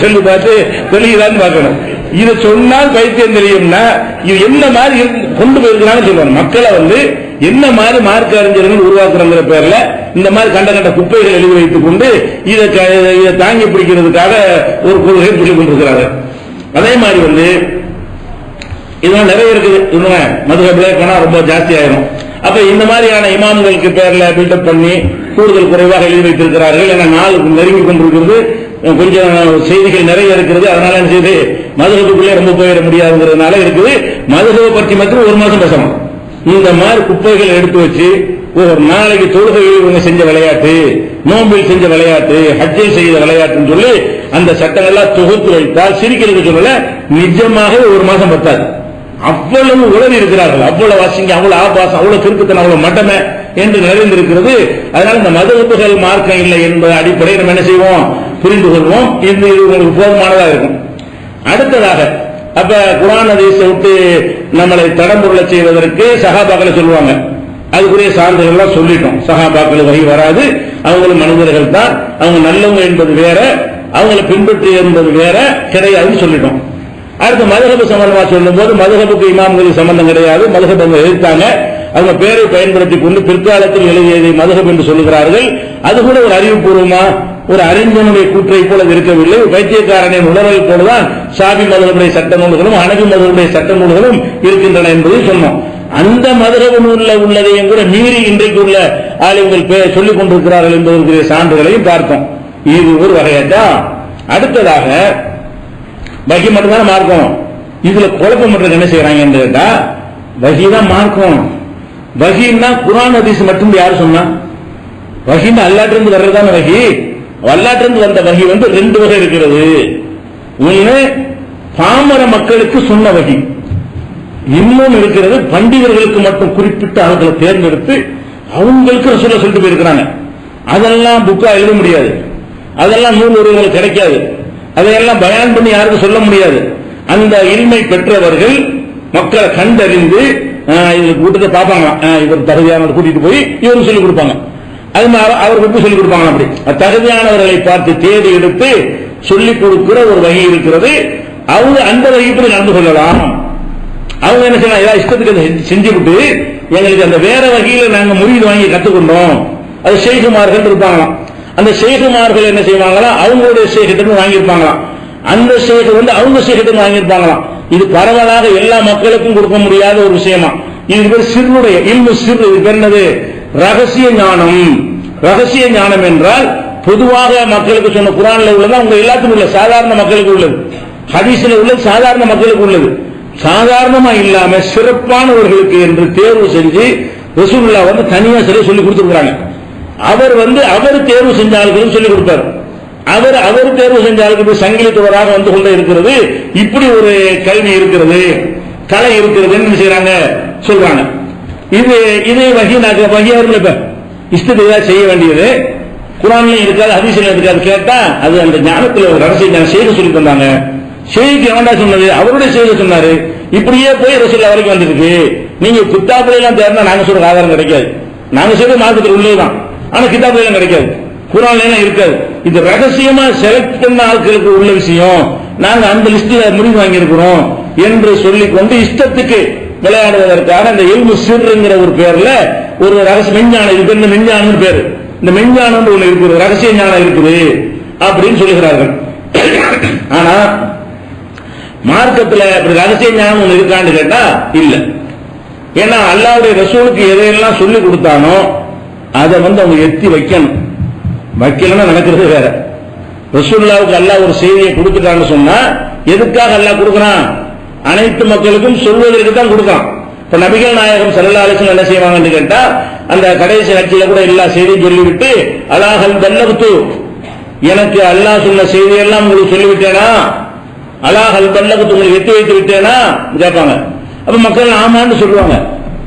சொல்லி பார்த்து தெரியுதான்னு பார்க்கணும். இதை சொன்னால் பைத்தியம் தெரியும்னா இது என்ன மாதிரி கொண்டு போயிருக்கிறான்னு சொல்லுவாங்க. மக்களை என்ன மாதிரி மார்க்க அறிஞர்கள் உருவாக்குறங்கிற பேர்ல இந்த மாதிரி கண்ட கண்ட குப்பைகள் எழுதி வைத்துக் கொண்டு இதை தாங்கி பிடிக்கிறதுக்காக ஒரு கொள்கை சொல்லிக் கொண்டிருக்கிறார்கள். அதே மாதிரி இதெல்லாம் நிறைய இருக்குது. மதுஹப்ல போனா ரொம்ப ஜாஸ்தி ஆயிரும். அப்ப இந்த மாதிரியான இமாம்களுக்கு பேர்ல பில்டப் பண்ணி கூடுதல் குறைவாக எழுதி வைத்திருக்கிறார்கள். ஏன்னா நாள் நெருங்கி கொண்டிருக்கிறது, கொஞ்சம் செய்திகள் நிறைய இருக்கிறது. அதனால என்ன செய்து மதுஹபுக்குள்ளே ரொம்ப போயிட முடியாதுங்கிறதுனால இருக்குது. மதுஹபை பற்றி மட்டும் ஒரு மாசம் பேசணும். இந்த மாதிரி குப்பைகள் எடுத்து வச்சு ஒரு நாளைக்கு தொழுகையில் இவங்க செஞ்ச விளையாட்டு, நோம்பில் செஞ்ச விளையாட்டு, ஹஜ்ஜில் செய்த விளையாட்டுன்னு சொல்லி அந்த சட்டங்கள்லாம் தொகுத்து வைத்தால் சிரிக்கிறது சொல்லல, நிஜமாக ஒரு மாசம் பத்தாது. அவ்வளவு உளறி இருக்கிறார்கள், அவ்வளவு வாசிங்க, அவ்வளவு ஆபாசம், அவ்வளவு கிறுக்குத்தனம், அவ்வளவு மட்டமை என்று நிறைந்திருக்கிறது. அதனால இந்த மதுஹபுகள் மார்க்கம் இல்லை என்பது அடிப்படையில் நம்ம என்ன செய்வோம், புரிந்து கொள்வோம். இது உங்களுக்கு போதுமானதாக இருக்கும். அடுத்ததாக அப்ப குர்ஆன் ஹதீஸை விட்டு நம்மளை தடம்புரள செய்வதற்கு சஹாபாக்களை சொல்லுவாங்க. அதுக்குரிய சான்றுகள்லாம் சொல்லிட்டோம். சஹாபாக்கள் வகை வராது, அவங்களும் மனிதர்கள் தான், அவங்க நல்லவங்க என்பது வேற, அவங்களை பின்பற்றி என்பது வேற கிடையாதுன்னு சொல்லிட்டோம். அடுத்து மதுஹபு சம்பந்தமா சொல்லும் போது மதுஹபுக்கு இமாம்களுக்கு சம்பந்தம் கிடையாது. மதுஹப் அவங்க எழுத்தாங்க, அவங்க பேரை பயன்படுத்திக் கொண்டு பிற்காலத்தில் எழுதியதை மதுஹப் என்று சொல்லுகிறார்கள். அது கூட ஒரு அறிவுபூர்வமா ஒரு அறிஞனுடைய கூற்றை போல இருக்கவில்லை. வைத்தியக்காரனின் உணர்வை போலதான் ஷாஃபி மதுஹபுடைய சட்ட நூல்களும் ஹனபி மதுஹபுடைய சட்ட நூல்களும் இருக்கின்றன என்பதை சொன்னோம். அந்த மதுஹப் நூல்ல உள்ளதையும் கூட மீறி இன்றைக்கு உள்ள ஆளுங்கள் சொல்லிக் கொண்டிருக்கிறார்கள் என்பதற்குரிய சான்றுகளையும் பார்த்தோம். இது ஒரு வகையாச்சா. அடுத்ததாக வகி மட்டும்தான் மார்க்கம். இதுல குழப்பம் பண்றது என்ன செய்யறாங்க கேட்டா, வகிதான் மார்க்கம். வகின்னா குர்ஆன் ஹதீஸ் மட்டும் யாரு சொன்னா? வகின்னு அல்லாட்டிலிருந்து வர்றதான வகி. அல்லாட்டிலிருந்து வந்த வகி ரெண்டு வகை இருக்கிறது. ஒண்ணு பாமர மக்களுக்கு சொன்ன வகி, இன்னும் இருக்கிறது பண்டிதர்களுக்கு மட்டும் குறிப்பிட்ட ஆட்களை தேர்ந்தெடுத்து அவங்களுக்கு ரசூலுல்லாஹ் சொல்லிட்டு போயிருக்கிறாங்க. அதெல்லாம் புக்கா எழுத முடியாது, அதெல்லாம் நூல் உருவங்கள் கிடைக்காது, அதையெல்லாம் பயான் பண்ணி யாருக்கும் சொல்ல முடியாது. அந்த இல்மை பெற்றவர்கள் மக்களை கண்டறிந்து கூட்டத்தை பார்ப்பாங்க, இவர் தகுதியானவர் கூட்டிட்டு போய் இவருக்கு சொல்லிக் கொடுப்பாங்க. அது அவருக்கு சொல்லிக் கொடுப்பாங்க. அப்படி தகுதியானவர்களை பார்த்து தேடி எடுத்து சொல்லிக் கொடுக்கிற ஒரு வகை இருக்கிறது. அவங்க அந்த வகைப்படி நடந்து கொள்ளலாம். அவங்க என்ன செய்யலாம், ஏதாவது இஷ்டத்துக்கு செஞ்சு விட்டு எங்களுக்கு அந்த வேற வகையில நாங்க முறியீடு வாங்கி கத்துக்கொண்டோம். அது ஷேகுமார்கள் இருப்பாங்களாம். அந்த ஷேகுமார்கள் என்ன செய்வாங்களா, அவங்களுடைய ஷேகிட்ட வாங்கியிருப்பாங்களாம். அந்த ஷேக் அவங்க ஷேகிட்ட வாங்கியிருப்பாங்களாம். இது பரவலாக எல்லா மக்களுக்கும் கொடுக்க முடியாத ஒரு விஷயமா. இது பேர் சிறுடைய இல்மு சிறு. இது பேர் என்னது? ரகசிய ஞானம். ரகசிய ஞானம் என்றால் பொதுவாக மக்களுக்கு சொன்ன குர்ஆன்ல உள்ளது அவங்க எல்லாத்துக்கும் உள்ள, சாதாரண மக்களுக்கு உள்ளது. ஹதீஸ்ல உள்ளது சாதாரண மக்களுக்கு உள்ளது. சாதாரணமா இல்லாம சிறப்பானவர்களுக்கு என்று தேர்வு செஞ்சு ரசூலுல்லாஹ் தனியா சில சொல்லி கொடுத்துருக்காங்க. அவர் தேர்வு செஞ்ச ஆளுகளும் சொல்லிக் கொடுப்பார். அவர் தேர்வு செஞ்ச ஆளுக்கு சங்கிலி தொடராக வந்து கொண்டே இருக்கிறது. இப்படி ஒரு கல்வி இருக்கிறது, கலை இருக்கிறது செய்யறாங்க சொல்றாங்க. இதே வகியார்கள் இப்ப இஷ்டத்துக்கு தான் செய்ய வேண்டியது. குர்ஆன்லயும் இருக்காது, ஹதீஸ்லயும் இருக்காது. கேட்டா அது அந்த ஞானத்துல ஒரு ரகசிய ஞானம் செய்து சொல்லி தந்தாங்க. செய்திக்கு எவன்டா சொன்னது? அவருடைய செய்தி சொன்னாரு. இப்படியே போய் ரசூலுல்லாஹ் வரைக்கும் வந்திருக்கு. நீங்க கிதாபுல எல்லாம் தேர்ந்தா நாங்க சொல்ற ஆதாரம் கிடைக்காது. நாங்க சொல்ற மார்க்கத்தில் உள்ளதுதான், ஆனா கிதாபுல எல்லாம் கிடைக்காது, குர்ஆன்ல எல்லாம் இருக்காது. இது ரகசியமா செலக்ட் பண்ண ஆட்களுக்கு உள்ள விஷயம். நாங்க அந்த லிஸ்ட்ல முடிவு வாங்கி இருக்கிறோம் என்று சொல்லிக் கொண்டு இஷ்டத்துக்கு விளையாடுவதற்காக அந்த இல்மு சிர்ங்கிற ஒரு பேர்ல ஒரு ரகசிய மெஞ்ஞானம், இது பேர் மெஞ்ஞானம் பேரு. இந்த மெஞ்ஞானம் ஒண்ணு இருக்குது, ரகசிய ஞானம் இருக்குது அப்படின்னு சொல்லுகிறார்கள். ஆனா மார்க்கத்துல ரகசிய ஞானம் ஒண்ணு இருக்கான்னு கேட்டா இல்ல. ஏன்னா அல்லாஹ்வுடைய ரசூலுக்கு எதையெல்லாம் சொல்லி கொடுத்தானோ அதை அவங்க எத்தி வைக்கணும். வைக்கலன்னா நடக்கிறது வேற. ரசூலுல்லாஹ்வுக்கு அல்லாஹ் ஒரு செய்தியை கொடுத்துட்டான்னு சொன்னா எதுக்காக அல்லாஹ் கொடுக்கறான்? அனைத்து மக்களுக்கும் சொல்வதற்கு தான் கொடுக்கறான். இப்ப நபிகள் நாயகம் ஸல்லல்லாஹு அலைஹி வஸல்லம் என்ன செய்வாங்கன்னு கேட்டா, அந்த கடைசி ஹஜ்ஜில கூட எல்லா செய்தியும் சொல்லிவிட்டு அலாஹல் பல்லக்து, எனக்கு அல்லாஹ் சொன்ன செய்தியெல்லாம் உங்களுக்கு சொல்லிவிட்டேனா, அலாஹல் பல்லக்து உங்களுக்கு எத்தி வைத்து விட்டேனா கேட்பாங்க. அப்ப மக்கள் ஆமான்னு சொல்லுவாங்க.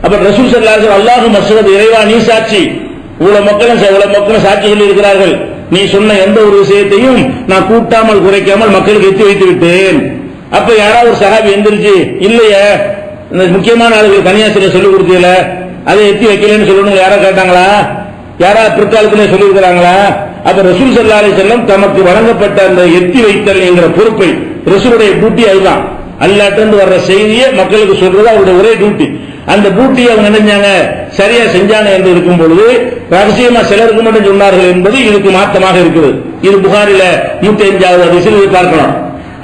அப்ப ரசூல் ஸல்லல்லாஹு அலைஹி வஸல்லம் அல்லாஹு மஸ்ஹத், இறைவா நீ சாட்சி, இவ்வளவு மக்களும் சாட்சி சொல்லி இருக்கிறார்கள், நீ சொன்ன எந்த ஒரு விஷயத்தையும் நான் கூட்டாமல் குறைக்காமல் மக்களுக்கு எத்தி வைத்து விட்டேன். அப்ப யாராவது ஒரு சஹாபி எந்திரிச்சு இல்லையே இந்த முக்கியமான ஆளுகள் கன்னியாஸ்திரியை சொல்லிக் கொடுத்தீங்கள அதை எத்தி வைக்கலன்னு சொல்லணும் யாரா கேட்டாங்களா? யாராவது பிற்காலத்திலே சொல்லி இருக்கிறாங்களா? அப்ப ரசூல் ஸல்லல்லாஹு அலைஹி வஸல்லம் தமக்கு வழங்கப்பட்ட அந்த எத்தி வைத்தல் என்கிற பொறுப்பை, ரசூலுடைய டியூட்டி அதுதான். அல்லாஹ்விலிருந்து வர்ற செய்தியை மக்களுக்கு சொல்றது அவருடைய ஒரே டியூட்டி. அந்த டியூட்டியை அவங்க நினைஞ்சாங்க சரியா செஞ்சாங்க என்று இருக்கும் பொழுது ரகசியமா சிலருக்கு மட்டும் சொன்னார்கள் என்பது இதுக்கு மாற்றமாக இருக்குது. இது புகாரில 105வது ஹதீஸில் பார்க்கலாம்.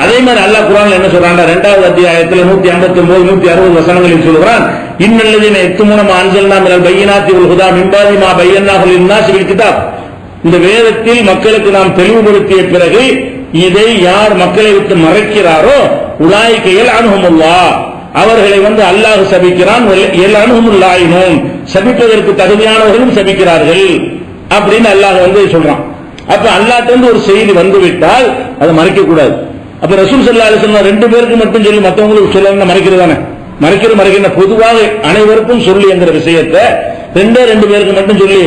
அதே மாதிரி அல்லாஹ் குர்ஆன்ல என்ன சொல்றான்? 2வது அத்தியாயத்தில் 159 160 வசனங்களில் சொல்றான், இன்னல்லதீன யக்துமூன மா அன்ஸல்னா மினல் பையினாத்தி வல் ஹுதா மின் பாதி மா பையன்னாஹு லின்னாஸி பில் கிதாப். இந்த வேதத்தில் மக்களுக்கு நாம் தெளிவுபடுத்திய பிறகு இதை யார் மக்களை விட்டு மறைக்கிறாரோ உலாயிக யல்அனுஹுமுல்லாஹ், அவர்களை அல்லாஹ் சபிக்கிறான். யல்அனுஹுமுல் லாயினூன், சபிப்பதற்கு தகுதியானவர்களும் சபிக்கிறார்கள் அப்படின்னு அல்லாஹ் சொல்றான். அப்ப அல்லாஹ்ட்ட ஒரு செய்தி வந்துவிட்டால் அதை மறைக்க கூடாது. அப்ப ரசூல் ஸல்லல்லாஹு அலைஹி வஸல்லம் 2 பேருக்கு மட்டும் சொல்லி மற்றவங்களுக்கு சொல்லணும்னா மறைக்கிறதானே? மறைக்கிற பொதுவாக அனைவருக்கும் சொல்லி என்கிற விஷயத்தை 2 பேருக்கு மட்டும் சொல்லி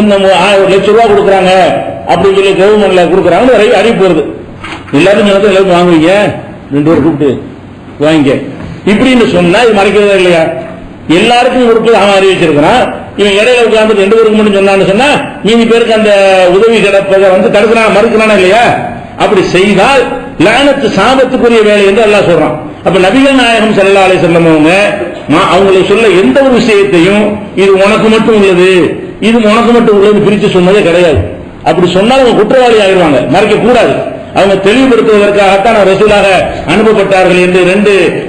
1 லட்சம் ரூபாய் கொடுக்குறாங்க அப்படின்னு சொல்லி கவர்மெண்ட்ல கொடுக்குறாங்க அறிவிப்பு வருது. எல்லாரும் எல்லாரும் வாங்குவீங்க, 2 பேர் கூப்பிட்டு வாங்க இப்படின்னு சொன்னா இது மறைக்கிறதா இல்லையா? எல்லாருக்கும் கொடுத்து அவன் அறிவிச்சிருக்கிறான். இவன் இடையில உட்கார்ந்து 2 பேருக்கு மட்டும் சொன்னான்னு சொன்னா மீதி பேருக்கு அந்த உதவி கிடைப்பதை தடுக்கிறான், மறுக்கிறானா இல்லையா? அப்படி செய்தால் லானத்து சாபத்துக்குரிய வேலை என்று அல்லாஹ் சொல்றான். அப்ப நபிகள் நாயகம் ஸல்லல்லாஹு அலைஹி வஸல்லம் அவங்களுக்கு சொல்ல எந்த ஒரு விஷயத்தையும் இது உனக்கு மட்டும் உள்ளது, இது உனக்கு மட்டும் உள்ளது பிரித்து சொன்னதே கிடையாது. அப்படி சொன்னால் அவங்க குற்றவாளி ஆகிடுவாங்க, மறைக்க கூடாது. அவங்க தெளிவுபடுத்துவதற்காகத்தான் ரசூலாக அனுப்பப்பட்டார்கள் என்று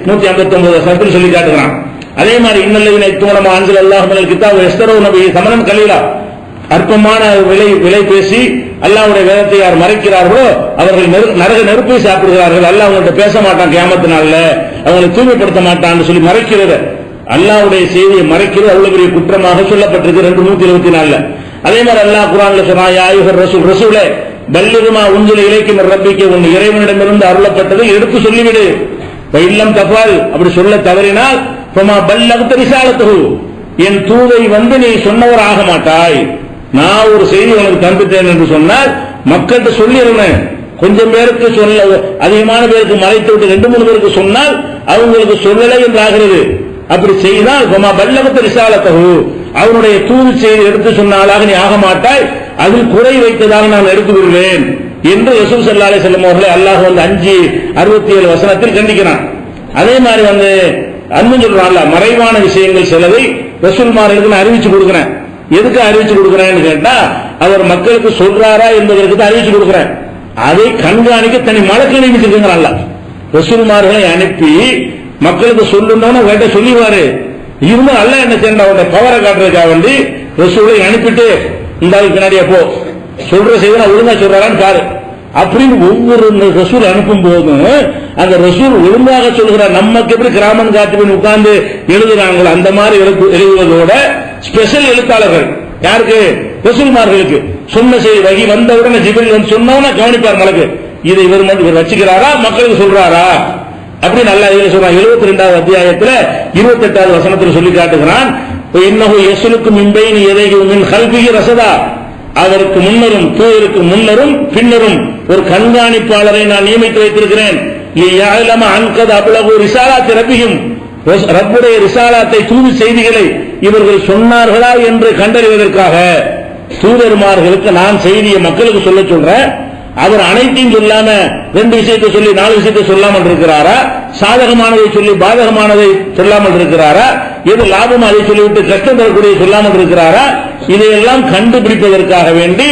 159 வசனத்தில் சொல்லி காட்டுகிறான். அதே மாதிரி இன்னல்லதீன யக்துமூன மா அன்ஸலல்லாஹு மினல் கிதாபி வயஸ்தரூன பிஹி ஸமனன் கலீலா, அற்பமான விலை பேசி அல்லாஹ்வுடைய வேதத்தை யார் மறைக்கிறார்களோ அவர்கள் நரக நெருப்பை சாப்பிடுகிறார்கள். அல்லாஹ் அவங்கள்ட்ட பேச மாட்டான், கியாமத் நாள்ல அவங்களை தூய்மைப்படுத்த மாட்டான்னு சொல்லி மறைக்கிறது. அல்லாஹ்வுடைய செய்தியை மறைக்கிறது அவ்வளவு பெரிய குற்றமாக சொல்லப்பட்டிருக்கு 224. அதே மாதிரி அல்லாஹ் குர்ஆன்ல சொல்றான், யா அய்யுஹர் ரசூல், ரசூலே பல்லிகுமா உன்சில இலைக்க மின் ரப்பிக்க, உன் இறைவனிடமிருந்து அருளப்பட்டதை எடுத்து சொல்லிவிடு. இல்லம் தஃபால், அப்படி சொல்ல தவறினால் ஃபமா பல்லக்த ரிசாலத்துஹு, என் தூதை நீ சொன்னவர் ஆக மாட்டாய். நான் ஒரு செய்தி உனக்கு தந்துட்டேன் என்று சொன்னால் மக்கள்கிட்ட சொல்லிடுறேன். கொஞ்சம் பேருக்கு சொல்ல, அதிகமான பேருக்கு மறைத்து விட்டு 2-3 பேருக்கு சொன்னால் அவங்களுக்கு சொல்லலை என்று ஆகிறது. அப்படி செய்தால் ஃபமா பல்லக்த ரிசாலத்துஹு, அவனுடைய தூது செய்தி எடுத்து சொன்னாலாக நீ ஆக மாட்டாய், அதில் குறை வைத்ததாக நான் எடுத்து விடுவேன் என்று ரசூல் ஸல்லல்லாஹு அலைஹி வஸல்லம் அவர்களை அல்லாஹ் 5:67 வசனத்தில் கண்டிக்கிறான். அதே மாதிரி அன்பு சொல்றான்ல, மறைவான விஷயங்கள் சிலதை ரசூல்மார்களுக்கு நான் அறிவிச்சு கொடுக்கிறேன். எதுக்கு அறிவிச்சு கொடுக்கிறேன்னு கேட்டா அவர் மக்களுக்கு சொல்றாரா என்பதற்கு தான் அறிவிச்சு கொடுக்கிறேன். அதை கண்காணிக்க தனி மலக்கு நியமிச்சிருக்கிறான்ல. ரசூல்மார்களை அனுப்பி மக்களுக்கு சொல்லணும்னு கேட்ட சொல்லிவாரு. இருந்தாலும் அல்லாஹ் என்ன செய்யணும், அவருடைய பவரை காட்டுறதுக்காக வேண்டி ரசூலை அனுப்பிட்டு இந்த ஆளுக்கு பின்னாடியே போ, சொல்ற செய்தி ஒழுங்கா சொல்றாரான்னு பாரு அப்படின்னு ஒவ்வொரு ரசூல் அனுப்பும் போதும் அந்த ரசூல் ஒழுங்காக சொல்கிறார். நமக்கு எப்படி கிராமம் காட்டுன்னு உட்கார்ந்து எழுதுறாங்களோ அந்த மாதிரி எழுதுவதோட ஸ்பெஷல் எழுத்தாளர்கள் யாருக்கு? ரசூல்மார்களுக்கு. சொன்ன செய்தி வகி வந்தவுடனே ஜிப்ரீல் சொன்னவன கவனிப்பார் மலக்கு, இதை இவர் வச்சுக்கிறாரா மக்களுக்கு சொல்றாரா அப்படின்னு நல்லா சொல்றான். 72வது அத்தியாயத்தில் 28வது வசனத்தில் சொல்லி காட்டுகிறான், இன்னஹு யஸ்லுக்கு மின் பைனி யதைஹி மின் கல்பிஹி ரஸதா, அவருக்கு முன்னரும் தூதருக்கு முன்னரும் பின்னரும் ஒரு கண்காணிப்பாளரை நான் நியமித்து வைத்திருக்கிறேன். லியஅலம அன்கத அப்லகு ரிசாலாத்தி ரப்பிஹிம், ரப்புடைய ரிசாலாத்தை தூது செய்திகளை இவர்கள் சொன்னார்களா என்று கண்டறிவதற்காக தூதர்மார்களுக்கு நான் செய்தியை மக்களுக்கு சொல்றேன். அவர் அனைத்தையும் சொல்லாம 2 விஷயத்தை சொல்லி 4 விஷயத்தை சொல்லாமல் இருக்கிறாரா, சாதகமானதை சொல்லி பாதகமானதை சொல்லாமல் இருக்கிறாரா, எது லாபம் அதை சொல்லிவிட்டு கஷ்டம் தரக்கூடிய சொல்லாமல் இருக்கிறாரா, இதையெல்லாம் கண்டுபிடிப்பதற்காக வேண்டி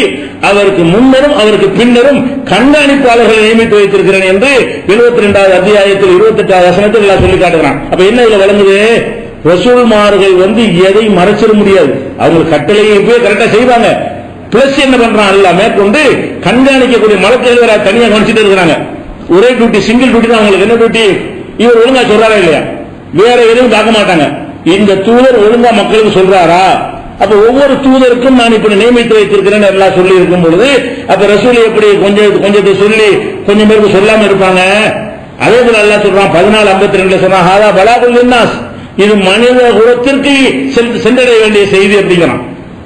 அவருக்கு முன்னரும் அவருக்கு பின்னரும் கண்காணிப்பாளர்களை நியமித்து வைத்திருக்கிறேன் என்று 72வது அத்தியாயத்தில் 28வது வசனத்தில் எல்லாம் சொல்லி காட்டுகிறான். அப்ப என்ன இதுல விளங்குது? ரசூல்மார்கள் எதை மறைச்சிட முடியாது, அவங்க கட்டளையை கரெக்டா செய்வாங்க. பிளஸ் என்ன பண்றான், எல்லாம் மேற்கொண்டு கண்காணிக்கக்கூடிய மலக்குகள் தனியாக கவனிச்சுட்டு இருக்கிறாங்க. ஒரே டியூட்டி, சிங்கிள் டியூட்டி தான் அவங்களுக்கு. என்ன டியூட்டி? இவர் ஒழுங்கா சொல்றாரா இல்லையா, வேற எதுவும் பார்க்க மாட்டாங்க. இந்த தூதர் ஒழுங்கா மக்களுக்கு சொல்றாரா, அப்ப ஒவ்வொரு தூதருக்கும் நான் இப்படி நியமித்து வைத்திருக்கிறேன் எல்லாம் சொல்லி இருக்கும் பொழுது அப்ப ரசூல் எப்படி கொஞ்சத்தை சொல்லி கொஞ்சம் பேருக்கு சொல்லாம இருப்பாங்க. அதே போல எல்லாம் சொல்றான் 14:52 சொல்றான், ஹாதா பலாகுல் லின்னாஸ், இது மனித குலத்திற்கு சென்றடைய வேண்டிய செய்தி அப்படிங்கிறான்.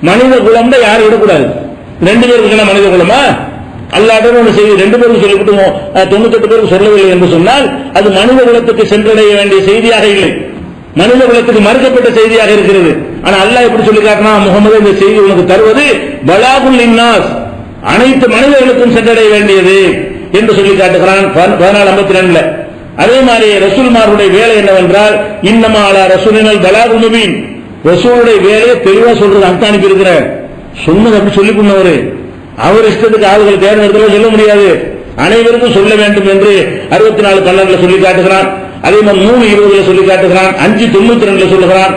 மனித குலம் யாரும் விடக்கூடாது. 2 பேருக்கு மனித குலமா? அல்லாஹ்விடம் ஒன்று செய்தி 2 பேருக்கு சொல்லிவிட்டு 98 பேருக்கு சொல்லவில்லை என்று சொன்னால் அது மனித குலத்துக்கு சென்றடைய வேண்டிய செய்தியாக இல்லை, மனித குலத்துக்கு மறுக்கப்பட்ட செய்தியாக இருக்கிறது. ஆனா அல்லாஹ் எப்படி சொல்லி காட்டினா, முகமது இந்த செய்தி உனக்கு தருவது பலாகுல் லின்னாஸ், அனைத்து மனிதர்களுக்கும் சென்றடைய வேண்டியது என்று சொல்லி காட்டுகிறான் 14:52. அதே மாதிரி ரசூல்மாருடைய வேலை என்னவென்றால், இன்னமா அலா ரசூலினல் பலாகுல் முபீன், ரசூலுடைய வேலையை தெளிவா சொல்றது. அர்த்தம் அனுப்பி இருக்கிற சொன்னது அப்படி சொல்லி கொண்டவரு, அவர் இஷ்டத்துக்கு ஆளுகள் தேர்ந்தெடுத்து சொல்ல முடியாது. அனைவருக்கும் சொல்ல வேண்டும் என்று 64:12 சொல்லி காட்டுகிறான். அதே மாதிரி 3:20 சொல்லி காட்டுகிறான். 5:92 சொல்லுகிறான்.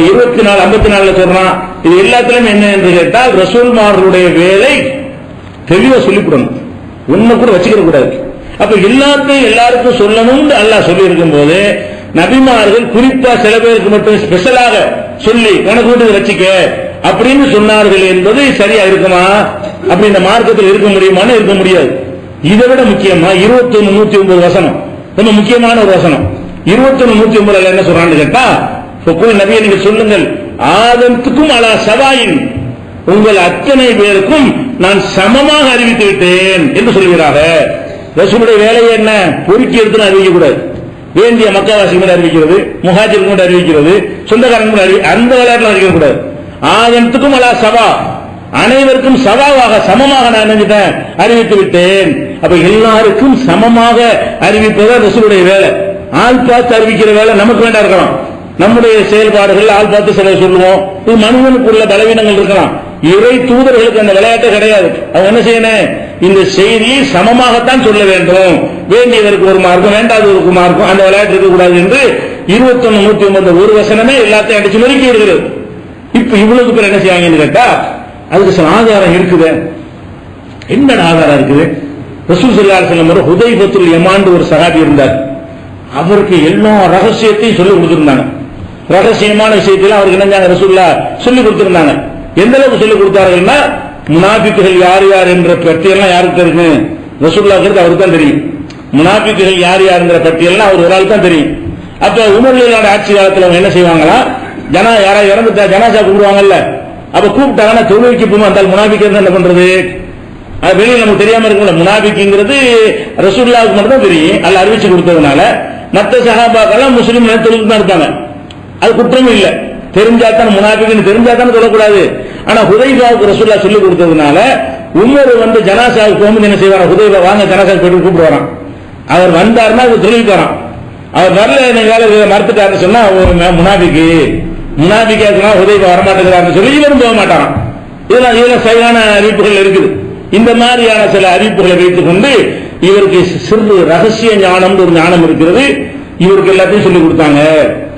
24:54 சொல்றான். இது எல்லாத்திலும் என்ன என்று கேட்டால் ரசூல்மார்களுடைய வேலை தெளிவா சொல்லிவிடணும், ஒண்ணு கூட வச்சுக்கிற கூடாது. அப்ப எல்லாத்தையும் எல்லாருக்கும் சொல்லணும்னு அல்லாஹ் சொல்லி இருக்கும் போது நபிமார்கள் குறிப்பா சில பேருக்கு மட்டும் ஸ்பெஷலாக சொல்லி உனக்கு மட்டும் வச்சுக்க அப்படின்னு சொன்னார்கள் என்பது சரியா இருக்குமா? அப்படி இந்த மார்க்கத்தில் இருக்க முடியுமான்னு இருக்க முடியாது. இதை விட முக்கியமா 21:109 வசனம் ரொம்ப முக்கியமான ஒரு வசனம். 21:109 என்ன சொல்றான்னு கேட்டா, நபியை நீங்க சொல்லுங்கள், ஆதத்துக்கும் அலா சவாயின், உங்கள் அத்தனை பேருக்கும் நான் சமமாக அறிவித்து விட்டேன் என்று சொல்கிறாங்க. ரசூலுடைய வேலையை என்ன? பொறுக்கி எடுத்து அறிவிக்க கூடாது. வேண்டிய மக்காவாசி கூட அறிவிக்கிறது, முஹாஜிர் கூட அறிவிக்கிறது, சொந்தக்காரன் கூட அந்த விளையாட்டுல அறிவிக்க கூடாது. ஆதத்துக்கும் அலா சவா, அனைவருக்கும் சவாவாக சமமாக நான் நினைச்சிட்டேன், அறிவித்து விட்டேன். அப்ப எல்லாருக்கும் சமமாக அறிவிப்பது ரசூலுடைய வேலை. ஆள் பார்த்து அறிவிக்கிற வேலை நமக்கு வேண்டாம் இருக்கலாம். நம்முடைய செயல்பாடுகள் ஆள் பார்த்து சில சொல்லுவோம். இது மனிதனுக்குள்ள பலவீனங்கள் இருக்கலாம். இறை தூதர்களுக்கு அந்த விளையாட்டு கிடையாது. அவங்க என்ன செய்யணும்? இந்த செய்தியை சமமாகத்தான் சொல்ல வேண்டும். வேண்டியதற்கு ஒரு மார்க்கம், வேண்டாததற்கு மார்க்கம், அந்த விளையாட்டு இருக்கக்கூடாது என்று 21:109 ஒரு வசனமே எல்லாத்தையும் அடிச்சு நொறுக்கி விடுகிறது. இப்ப இவ்வளவு பேர் என்ன செய்வாங்கன்னு கேட்டா, அதுக்கு சில ஆதாரம் இருக்குது. என்ன ஆதாரம் இருக்குது? ரசூல் ஸல்லல்லாஹு அலைஹி வஸல்லம் ஹுதைபத்துல் யமான் ஒரு சஹாபி இருந்தார். அவருக்கு எல்லா ரகசியத்தையும் சொல்லி கொடுத்திருந்தாங்க. ரகசியமான விஷயத்தையும் அவருக்கு என்ன ரசூலுல்லாஹ் சொல்லி கொடுத்திருந்தாங்க. எந்த அளவுக்கு சொல்லி கொடுத்தார்கள்னா, முனாபிக்குகள் யார் யார் என்ற பட்டியெல்லாம் யாருக்கு இருக்கு? ரசூலுல்லாஹ்க்கு அவருக்கு தான் தெரியும். முனாபிக்குகள் யார் யார் என்ற பட்டியெல்லாம் அவர் ஒரு ஆள் தான் தெரியும். அப்ப உமர் ரலியல்லாஹு ஆட்சி காலத்தில் அவங்க என்ன செய்வாங்களா, யாராவது இறந்துட்டா ஜனாசா கூப்பிடுவாங்கல்ல, அப்ப கூப்பிட்டாங்கன்னா தொழுகைக்கு போகும். அந்த முனாபிக்கு என்ன பண்றது? அது வெளியில் நமக்கு தெரியாம இருக்கும்ல. முனாபிக்குங்கிறது ரசூலுல்லாஹ்க்கு மட்டும் தான் தெரியும். அல்ல அறிவிச்சு கொடுத்ததுனால மற்ற சஹாபாக்கெல்லாம் முஸ்லீம் தொழுது தான் இருப்பாங்க. அது குற்றமும் இல்லை. தெரிஞ்சாத்தான் முனாபிக்குன்னு தெரிஞ்சாத்தான் சொல்லக்கூடாது. ஆனா ஹுதைபாவுக்கு ரசூலுல்லாஹ் சொல்லி கொடுத்ததுனால உமர் ஜனாசாவுக்கு போகும்போது என்ன செய்வாங்க? ஹுதைபா வாங்க ஜனாசாவுக்கு போயிட்டு கூப்பிடுவாராம். அவர் வந்தாருன்னா அது தொழுவிக்கு வரான். அவர் வரல, வேலை மறுத்துட்டாருன்னு சொன்னா முனாபிக்கா ஹுதைபா வரமாட்டேங்கிறாருன்னு சொல்லி இவரும் போக மாட்டாராம். இதெல்லாம் சரியான அறிவிப்புகள் இருக்குது. இந்த மாதிரியான சில அறிவிப்புகளை வைத்துக் கொண்டு இவருக்கு சிறு ரகசிய ஞானம் ஒரு ஞானம் இருக்கிறது, இவருக்கு எல்லாத்தையும் சொல்லிக் கொடுத்தாங்க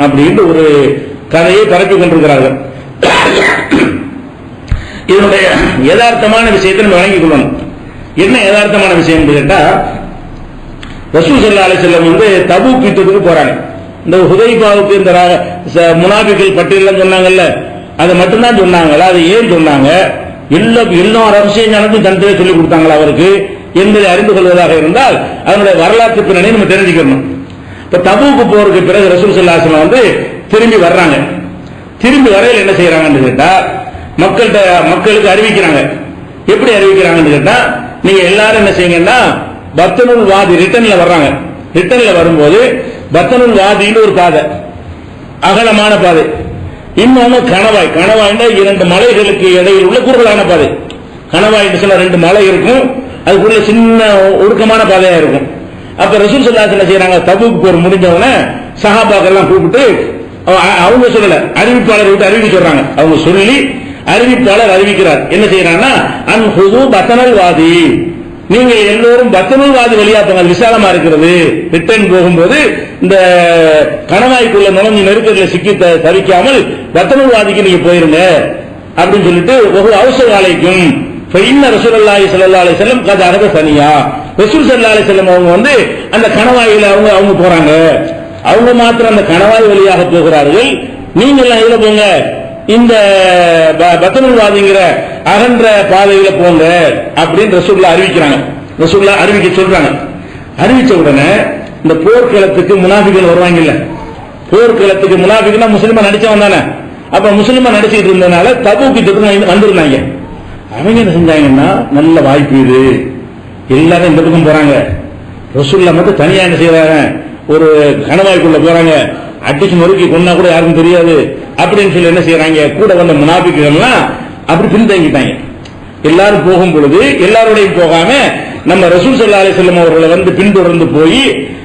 அப்படின்னு ஒரு கதையை பரப்பி கொண்டிருக்கிறார்கள். இதனுடைய யதார்த்தமான விஷயத்தை நம்ம வழங்கிக் கொள்ளணும். என்ன யதார்த்தமான விஷயம் கேட்டா, ரசூல் ஸல்லல்லாஹு அலைஹி வஸல்லம் தபூக் யுத்தத்துக்கு போறாங்க. இந்த ஹுதைபாவுக்கு இந்த முனாபிக்குகள் பட்டியல் சொன்னாங்கல்ல, அதை மட்டும்தான் சொன்னாங்களா? அது ஏன் சொன்னாங்க? எல்லா ரகசிய ஞானத்தையும் தன்னிலே சொல்லிக் கொடுத்தாங்களா அவருக்கு என்பதை அறிந்து கொள்வதாக இருந்தால் அதனுடைய வரலாற்று பின்னணியை நம்ம தெரிஞ்சுக்கணும். இப்ப தபூக்கு போறதுக்கு பிறகு ரசூல் ஸல்லல்லாஹு அலைஹி வஸல்லம் திரும்பி வர்றாங்க. திரும்பி வரையில் என்ன செய்யறாங்கன்னு கேட்டா, மக்களுக்கு அறிவிக்கிறாங்க. எப்படி அறிவிக்கிறாங்கன்னு கேட்டா, நீங்க எல்லாரும் என்ன செய்யுங்கன்னா பத்னுல் வாதி ரிட்டர்ன்ல வர்றாங்க. ரிட்டர்ன்ல வரும்போது பத்னுல் வாதின்னு ஒரு பாதை, அகலமான பாதை, இன்னொன்னு கணவாய். கணவாய்னா 2 மலைகளுக்கு இடையில் உள்ள குறுகலான பாதை. கணவாய் சொன்னா 2 மலை இருக்கும், அதுக்குள்ள சின்ன ஒடுக்கமான பாதையா இருக்கும். அப்ப ரசூல் ஸல்லல்லாஹு அலைஹி வஸல்லம் செய்யறாங்க, தபூக் போர் முடிஞ்சவன சஹாபாக்கெல்லாம் கூப்பிட்டு, அவங்க சொல்லல, அறிவிப்பாளர் விட்டு அறிவிக்க சொல்றாங்க. அவங்க சொல்லி அறிவிப்பாளர் அறிவிக்கிறார். என்ன செய்யறாங்கன்னா, அன் ஹுது பத்னல் வாதி, நீங்க எல்லோரும் பத்னுல் வாதி வழியா போங்க, விசாலமா இருக்கிறது. ரிட்டர்ன் போகும்போது இந்த கணவாய்க்குள்ள நுழைஞ்சு நெருக்கத்தில் சிக்கி தவிக்காமல் பத்னுல் வாதிக்கு நீங்க போயிருங்க அப்படின்னு சொல்லிட்டு ஒரு அவசர வேலைக்கும் ரசூலுல்லாஹி ஸல்லல்லாஹு அலைஹி வஸல்லம் கத அகத சனியா, ரசூல் ஸல்லல்லாஹு அலைஹி வஸல்லம் அவங்க அந்த கணவாயில அவங்க போறாங்க. அவங்க மாத்திரம் அந்த கணவாய் வழியாக போகிறார்கள். நீங்க எல்லாம் இதுல போங்க, இந்த பத்னுல் வாதிங்கிற அகன்ற பாதையில போங்க அப்படின்னு ரசூலுல்லாஹ் அறிவிக்கிறாங்க. ரசூலுல்லாஹ் அறிவிக்க சொல்றாங்க. அறிவிச்ச உடனே இந்த போர்க்களத்துக்கு முனாஃபிக்குகள் வருவாங்கல்ல, போர்க்களத்துக்கு முனாஃபிக்குனா முஸ்லிமா நடிச்சவன் தானே. அப்ப முஸ்லிமா நடிச்சுட்டு இருந்ததுனால தபூக் யுத்தத்துக்கு வந்திருந்தாங்க. அவங்க என்ன செஞ்சாங்கன்னா, நல்ல வாய்ப்பு இது, எல்லாரும் இந்த பக்கம் போறாங்க, ரசூலுல்லாஹ் மட்டும் தனியா என்ன செய்யறாங்க, ஒரு கணவாய்க்குள்ள போறாங்க, அடிச்சு நொறுக்கி கொன்னா கூட யாருக்கும் தெரியாது அப்படின்னு சொல்லி என்ன செய்யறாங்க, கூட வந்த முனாஃபிக்குகள்லாம் அப்படி பின்தங்கிட்டாங்க. எல்லாரும் போகும் பொழுது எல்லாரோடையும் போகாம நம்ம ரசூல் ஸல்லல்லாஹு அலைஹி வஸல்லம் அவர்களை பின்தொடர்ந்து போய்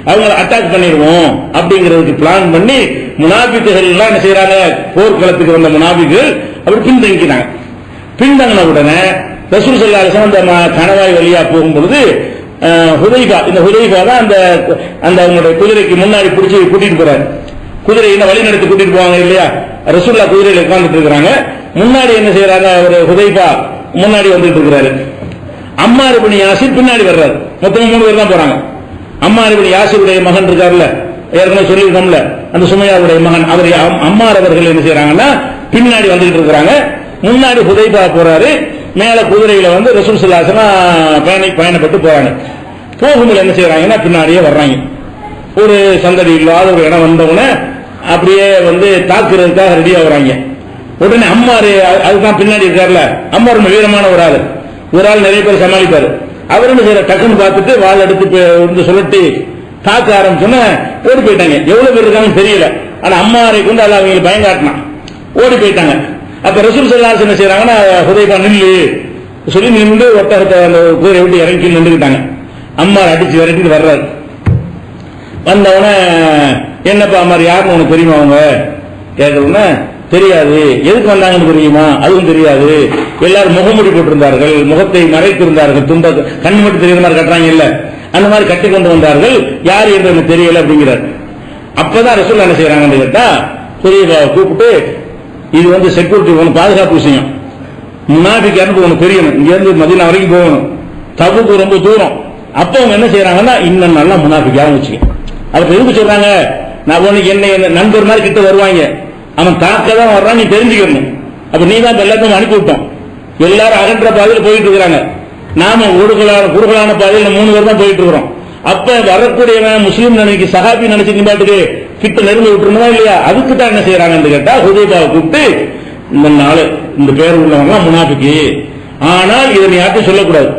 அவங்களை அட்டாக் பண்ணிடுவோம் அப்படிங்கிறதுக்கு பிளான் பண்ணி முனாஃபிக்குகள் எல்லாம் என்ன செய்யறாங்க, போர்க்களத்துக்கு வந்த முனாஃபிக்குகள் அப்படி பின்தங்கினாங்க. பின்தங்கின உடனே ரசூல் ஸல்லல்லாஹு அலைஹி வஸல்லம் அந்த கணவாய் வழியா போகும் பொழுது ஹுதைஃபா, இந்த ஹுதைஃபா தான் அந்த அந்த அவங்களுடைய குதிரைக்கு முன்னாடி பிடிச்சி கூட்டிட்டு போறாரு. குதிரையை வழி நடத்தி கூட்டிட்டு போவாங்க இல்லையா, ரசூலுல்லாஹ் குதிரையில உட்கார்ந்துட்டு இருக்காங்க. முன்னாடி என்ன செய்யறாங்க, ஒரு ஹுதைஃபா முன்னாடி வந்துட்டு இருக்கிறாரு. அம்மார் இப்னு யாசிர் பின்னாடி வர்றாரு. மொத்தம் 3 பேர் தான் போறாங்க. அம்மார் இப்னு யாசிருடைய மகன் இருக்காருல்ல, ஏற்கனவே சொல்லியிருக்கோம்ல, அந்த சுமையாவுடைய மகன், அவர் அம்மார் அவர்கள் என்ன செய்யறாங்கன்னா பின்னாடி வந்துட்டு இருக்கிறாங்க. முன்னாடி ஹுதைஃபா போறாரு. மேல குதிரையில வந்து ரசூல் ஸல்லல்லாஹு அலைஹி வஸல்லம் பயணப்பட்டு போறாங்க. போகும்போது என்ன செய்யறாங்கன்னா பின்னாடியே வர்றாங்க. ஒரு சந்தடி இல்லாத ஒரு இடம் வந்தவொடனே அப்படியே வந்து தாக்குறதுக்காக ரெடியா வராங்க. உடனே அம்மாரு, அதுதான் பின்னாடி இருக்காருல்ல, அம்மார் வீரமான ஒரு ஆள் நிறைய பேர் சமாளிப்பாரு. அவர் என்ன செய்யற, டக்குன்னு பார்த்துட்டு வாள் எடுத்து வந்து சொல்லி தாக்க ஆரம்பிச்சோன்னா ஓடி போயிட்டாங்க. எவ்வளவு பேர் இருக்காங்கன்னு தெரியல, ஆனா அம்மாரை கொண்டு அல்ல அவங்களுக்கு பயம் காட்டினான், ஓடி போயிட்டாங்க. அப்ப ரசூல் ஸல்லல்லாஹு அலைஹி வஸல்லம் என்ன செய்யறாங்கன்னா, ஹுதைஃபா நில்லு சொல்லி நின்று ஒட்டகத்தை அந்த குதிரை விட்டு இறங்கி நின்றுக்கிட்டாங்க. அம்மார் அடிச்சு விரட்டிட்டு வர்றாரு. வந்தவன என்னப்பா அம்மார் யாருன்னு உனக்கு தெரியுமா, அவங்க கேட்கணும்னா தெரியாது. எதுக்கு வந்தாங்கன்னு தெரியுமா, அதுவும் தெரியாது. எல்லாரும் முகமுடி போட்டிருந்தார்கள், முகத்தை மறைத்திருந்தார்கள், துண்ட கண்ணு மட்டும் தெரியுற மாதிரி கட்டுறாங்க இல்ல, அந்த மாதிரி கட்டி கொண்டு வந்தார்கள். யார் என்று எனக்கு தெரியல அப்படிங்கிறார். அப்பதான் ரசூல் என்ன செய்யறாங்கன்னு கேட்டா, ஹுதைஃபாவை கூப்பிட்டு, இது வந்து செக்யூரிட்டி ஒன்று பாதுகாப்பு விஷயம், முனாஃபிக் யாருன்னு உனக்கு தெரியணும், இங்க இருந்து மதீனா வரைக்கும் போகணும், தபுக்கு ரொம்ப தூரம். அப்ப அவங்க என்ன செய்யறாங்கன்னா, இன்னும் நல்லா முனாஃபிக் யாரும் வச்சுக்க. அவர் எதுக்கு சொல்றாங்க, நான் உனக்கு என்ன நண்பர் மாதிரி கிட்ட வருவாங்க, அவன் தாக்க தான் வர்றான், நீ தெரிஞ்சுக்கணும். அப்ப நீ தான் எல்லாத்தையும் அனுப்பி விட்டோம். எல்லாரும் அகன்ற பாதையில் போயிட்டு இருக்கிறாங்க, நாம குறுகலான பாதையில் 3 பேர் தான் போயிட்டு இருக்கிறோம். அப்ப வரக்கூடியவன் முஸ்லீம் நினைக்கு சஹாபி நினைச்சு நிப்பாட்டுக்கு கிட்ட நெருங்க விட்டுருந்தா இல்லையா, அதுக்கு தான் என்ன செய்யறாங்கன்னு கேட்டா, ஹுதைஃபாவை கூப்பிட்டு, இந்த நாள் இந்த பேர் உள்ளவங்க முனாஃபிக்கு, ஆனால் இதை நீ யார்ட்டும் சொல்லக்கூடாது,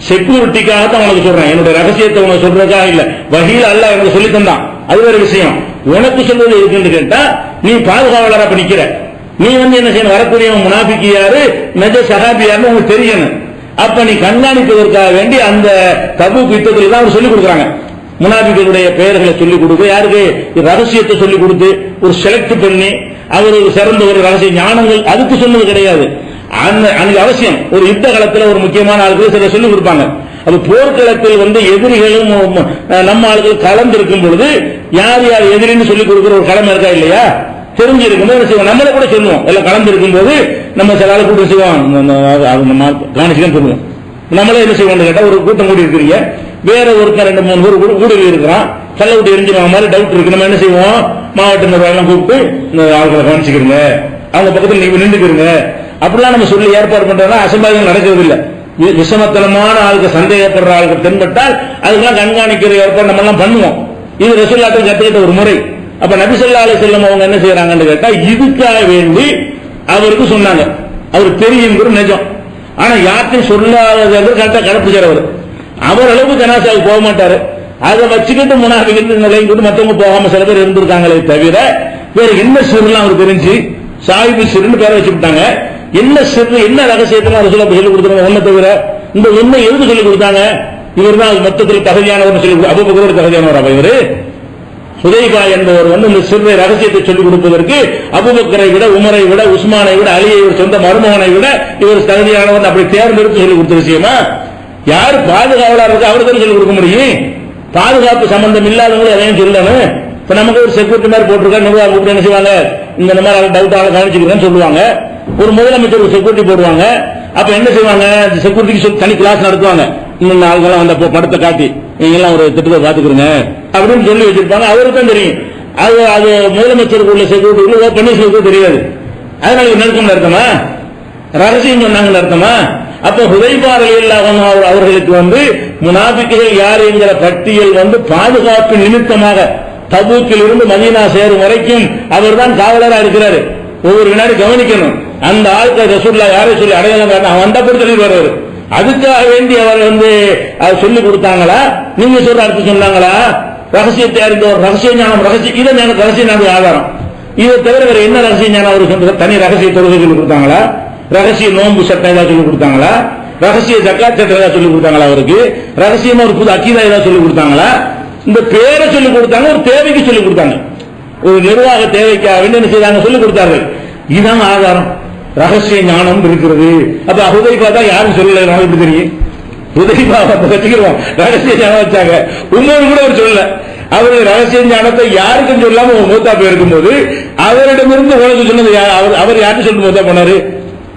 செக்யூரிட்டிக்காக தான் உனக்கு சொல்றேன், என்னுடைய ரகசியத்தை உனக்கு சொல்றதுக்காக இல்ல, வஹீல அல்லாஹ் எனக்கு சொல்லி தந்தான், அது வேற விஷயம். உனக்கு சொல்வது இருக்குன்னு கேட்டா, நீ பாதுகாவலரா அப்ப நிக்கிற, நீ வந்து என்ன செய்யணும், வரக்கூடியவன் முனாஃபிக்கு யாரு, நஜ சஹாபி யாருன்னு உங்களுக்கு தெரியணும். அப்ப நீ கண்காணிப்பதற்காக வேண்டி அந்த தபூக் யுத்தத்தில் தான் அவர் சொல்லிக் கொடுக்குறாங்க. முனாஃபிக்குடைய பெயர்களை சொல்லிக் கொடுத்து, யாருக்கு ரகசியத்தை சொல்லிக் கொடுத்து, ஒரு செலக்ட் பண்ணி அவர் ஒரு சிறந்த ஒரு ரகசிய ஞானங்கள் அதுக்கு சொன்னது கிடையாது. அன்னைக்கு அவசியம் ஒரு யுத்த காலத்தில் ஒரு முக்கியமான ஆளுக்கு சில சொல்லிக் கொடுப்பாங்க. அது போர்க்களத்தில் வந்து எதிரிகளும் நம்ம ஆளுகள் கலந்து இருக்கும் பொழுது யார் யார் எதிரின்னு சொல்லிக் கொடுக்கிற ஒரு கடமை இருக்கா இல்லையா, தெரிஞ்சிருக்கும் போது செய்வோம். நம்மளை கூட சொல்லுவோம், எல்லாம் கலந்து இருக்கும் போது நம்ம சில ஆளு கூட்டம் செய்வோம், கவனிச்சுதான் சொல்லுவோம். நம்மளே என்ன செய்வோம் கேட்டா, ஒரு கூட்டம் கூடி இருக்கிறீங்க, வேற ஒருத்தர் 2-3 பேர் ஊடுருவி இருக்கிறான், கல்ல விட்டு எரிஞ்சிருவாங்க மாதிரி டவுட் இருக்கு, நம்ம என்ன செய்வோம், மாவட்ட நிர்வாகம் கூப்பிட்டு இந்த ஆளுகளை கவனிச்சுக்கிறீங்க, அவங்க பக்கத்தில் நீங்க நின்றுக்கிறீங்க, அப்படிலாம் நம்ம சொல்லி ஏற்பாடு பண்றோம்னா அசம்பாவிதம் நடக்கிறது இல்லை. விஷமத்தனமான ஆளுக்கு சந்தேகப்படுற ஆளுக்கு தென்பட்டால் அதுக்கெல்லாம் கண்காணிக்கிற ஏற்பாடு நம்ம எல்லாம் பண்ணுவோம். இது ரசூலுல்லாஹ் கத்துக்கிட்ட ஒரு முறை. அப்ப நபி ஸல்லல்லாஹு அலைஹி வஸல்லம் அவங்க என்ன செய்யறாங்கன்னு கேட்டா, இதுக்காக வேண்டி அவருக்கு சொன்னாங்க, அவர் தெரியுங்கிற நிஜம், ஆனா யார்ட்டையும் சொல்லாத கரெக்டா கடப்புச்சார். அவர் அளவுக்கு ஜனாசாவுக்கு போக மாட்டாரு, அதை வச்சுக்கிட்டு முனாஃபிக் நிலையும் கொண்டு மற்றவங்க போகாம சில பேர் இருந்திருக்காங்களே தவிர வேற என்ன சிறுலாம் அவருக்கு தெரிஞ்சு சாஹிபு சிறுன்னு பேரை வச்சு விட்டாங்க. என்ன சிறு என்ன ரகசியத்தான் ரசூலுல்லாஹ் சொல்லி கொடுத்தாங்க, ஒன்ன தவிர இந்த ஒன்னை எதுக்கு சொல்லி கொடுத்தாங்க, இவர் தான் மொத்தத்தில் தகுதியானவர் சொல்லி அபூபக்கரோட தகுதியானவர். இவரு ஹுதைஃபா என்பவர் வந்து இந்த சிறு ரகசியத்தை சொல்லிக் கொடுப்பதற்கு அபூபக்கரை விட, உமரை விட, உஸ்மானை விட, அலியை விட, சொந்த மருமகனை விட இவர் தகுதியானவர் அப்படி தேர்ந்தெடுத்து சொல்லிக் கொடுத்த விஷயமா, யாரு பாதுகாவலா இருக்கு அவருக்கு சொல்லிக் கொடுக்க முடியும். பாதுகாப்பு சம்பந்தம் இல்லாதவங்களும் அதையும் சொல்லணும். இப்ப நமக்கு ஒரு செக்யூரிட்டி மாதிரி போட்டிருக்காரு, நிர்வாகம் கூப்பிட்டு என்ன செய்வாங்க, இந்த மாதிரி டவுட் ஆளை கவனிச்சுக்கிறேன்னு சொல்லுவாங்க. ஒரு முதலமைச்சர் ஒரு செக்யூரிட்டி போடுவாங்க. அப்ப என்ன செய்வாங்க, செக்யூரிட்டிக்கு தனி கிளாஸ் நடத்துவாங்க. இன்னும் ஆளுங்கெல்லாம் அந்த படத்தை காட்டி நீங்க எல்லாம் ஒரு திட்டத்தை பாத்துக்கிறீங்க அப்படின்னு சொல்லி வச்சிருப்பாங்க. அவருக்கு தான் தெரியும். அது முதலமைச்சருக்கு உள்ள செக்யூரிட்டி பன்னீர்செல்வத்துக்கு தெரியாது. அதனால ஒரு நெருக்கம் அர்த்தமா, ரகசியம் சொன்னாங்கன்னு அர்த்தமா. அப்ப ஹுதைஃபா ரலியல்லாஹு அன்ஹு அவர்களுக்கு வந்து முனாஃபிக்குகள் யார் என்கிற பட்டியல் வந்து பாதுகாப்பு நிமித்தமாக தபூக்கில் இருந்து மதீனா சேரும் வரைக்கும் அவர் தான் காவலரா இருக்கிறாரு. ஒவ்வொரு வினாடி கவனிக்கணும். அந்த ஆட்கள் ரசூலுல்லாஹ் யாரை சொல்லி அடையாளம் காட்ட அவன் அந்த பொறுத்து வருவார். அதுக்காக வேண்டி அவர் வந்து அதை சொல்லி கொடுத்தாங்களா, நீங்க சொல்ற அடுத்து சொன்னாங்களா, ரகசியத்தை அறிந்த ஒரு ரகசிய ஞானம், ரகசிய இதை எனக்கு ரகசிய ஞானம் ஆதாரம். இதை தவிர வேற என்ன ரகசிய ஞானம் அவர் சொல்ற, தனி ரகசிய தொழுகை சொல்லி கொடுத்தாங்களா, ரகசிய நோன்பு சட்டம் ஏதாவது சொல்லி கொடுத்தாங்களா, ரகசிய ஜக்காத் சட்டம் ஏதாவது சொல்லி கொடுத்தாங்களா, அவருக்கு ரகசியமா ஒரு புது அக்கீதா ஏதாவது சொல்லி கொடுத்தாங்களா? இந்த பேரை சொல்லி கொடுத்தாங்க, ஒரு தேவைக்கு சொல்லி கொடுத்தாங்க, ஒரு நிர்வாக தேவைக்காக என்ன செய்தாங்க சொல்லி கொடுத்தார்கள். இதுதான் ஆதாரம். ரகசிய ஞானம் இருக்கிறது. அப்ப ஹுதைஃபா தான் யாரும் சொல்லல, நமக்கு தெரியும். உதைபா வச்சுக்கிறோம் ரகசிய ஞானம் வச்சாங்க. உமர் கூட அவர் சொல்லல. அவரு ரகசிய ஞானத்தை யாருக்கும் சொல்லாம மூத்தா போயிருக்கும் போது அவரிடமிருந்து உனக்கு சொன்னது அவர் யாருன்னு சொல்லிட்டு மூத்தா போனாரு.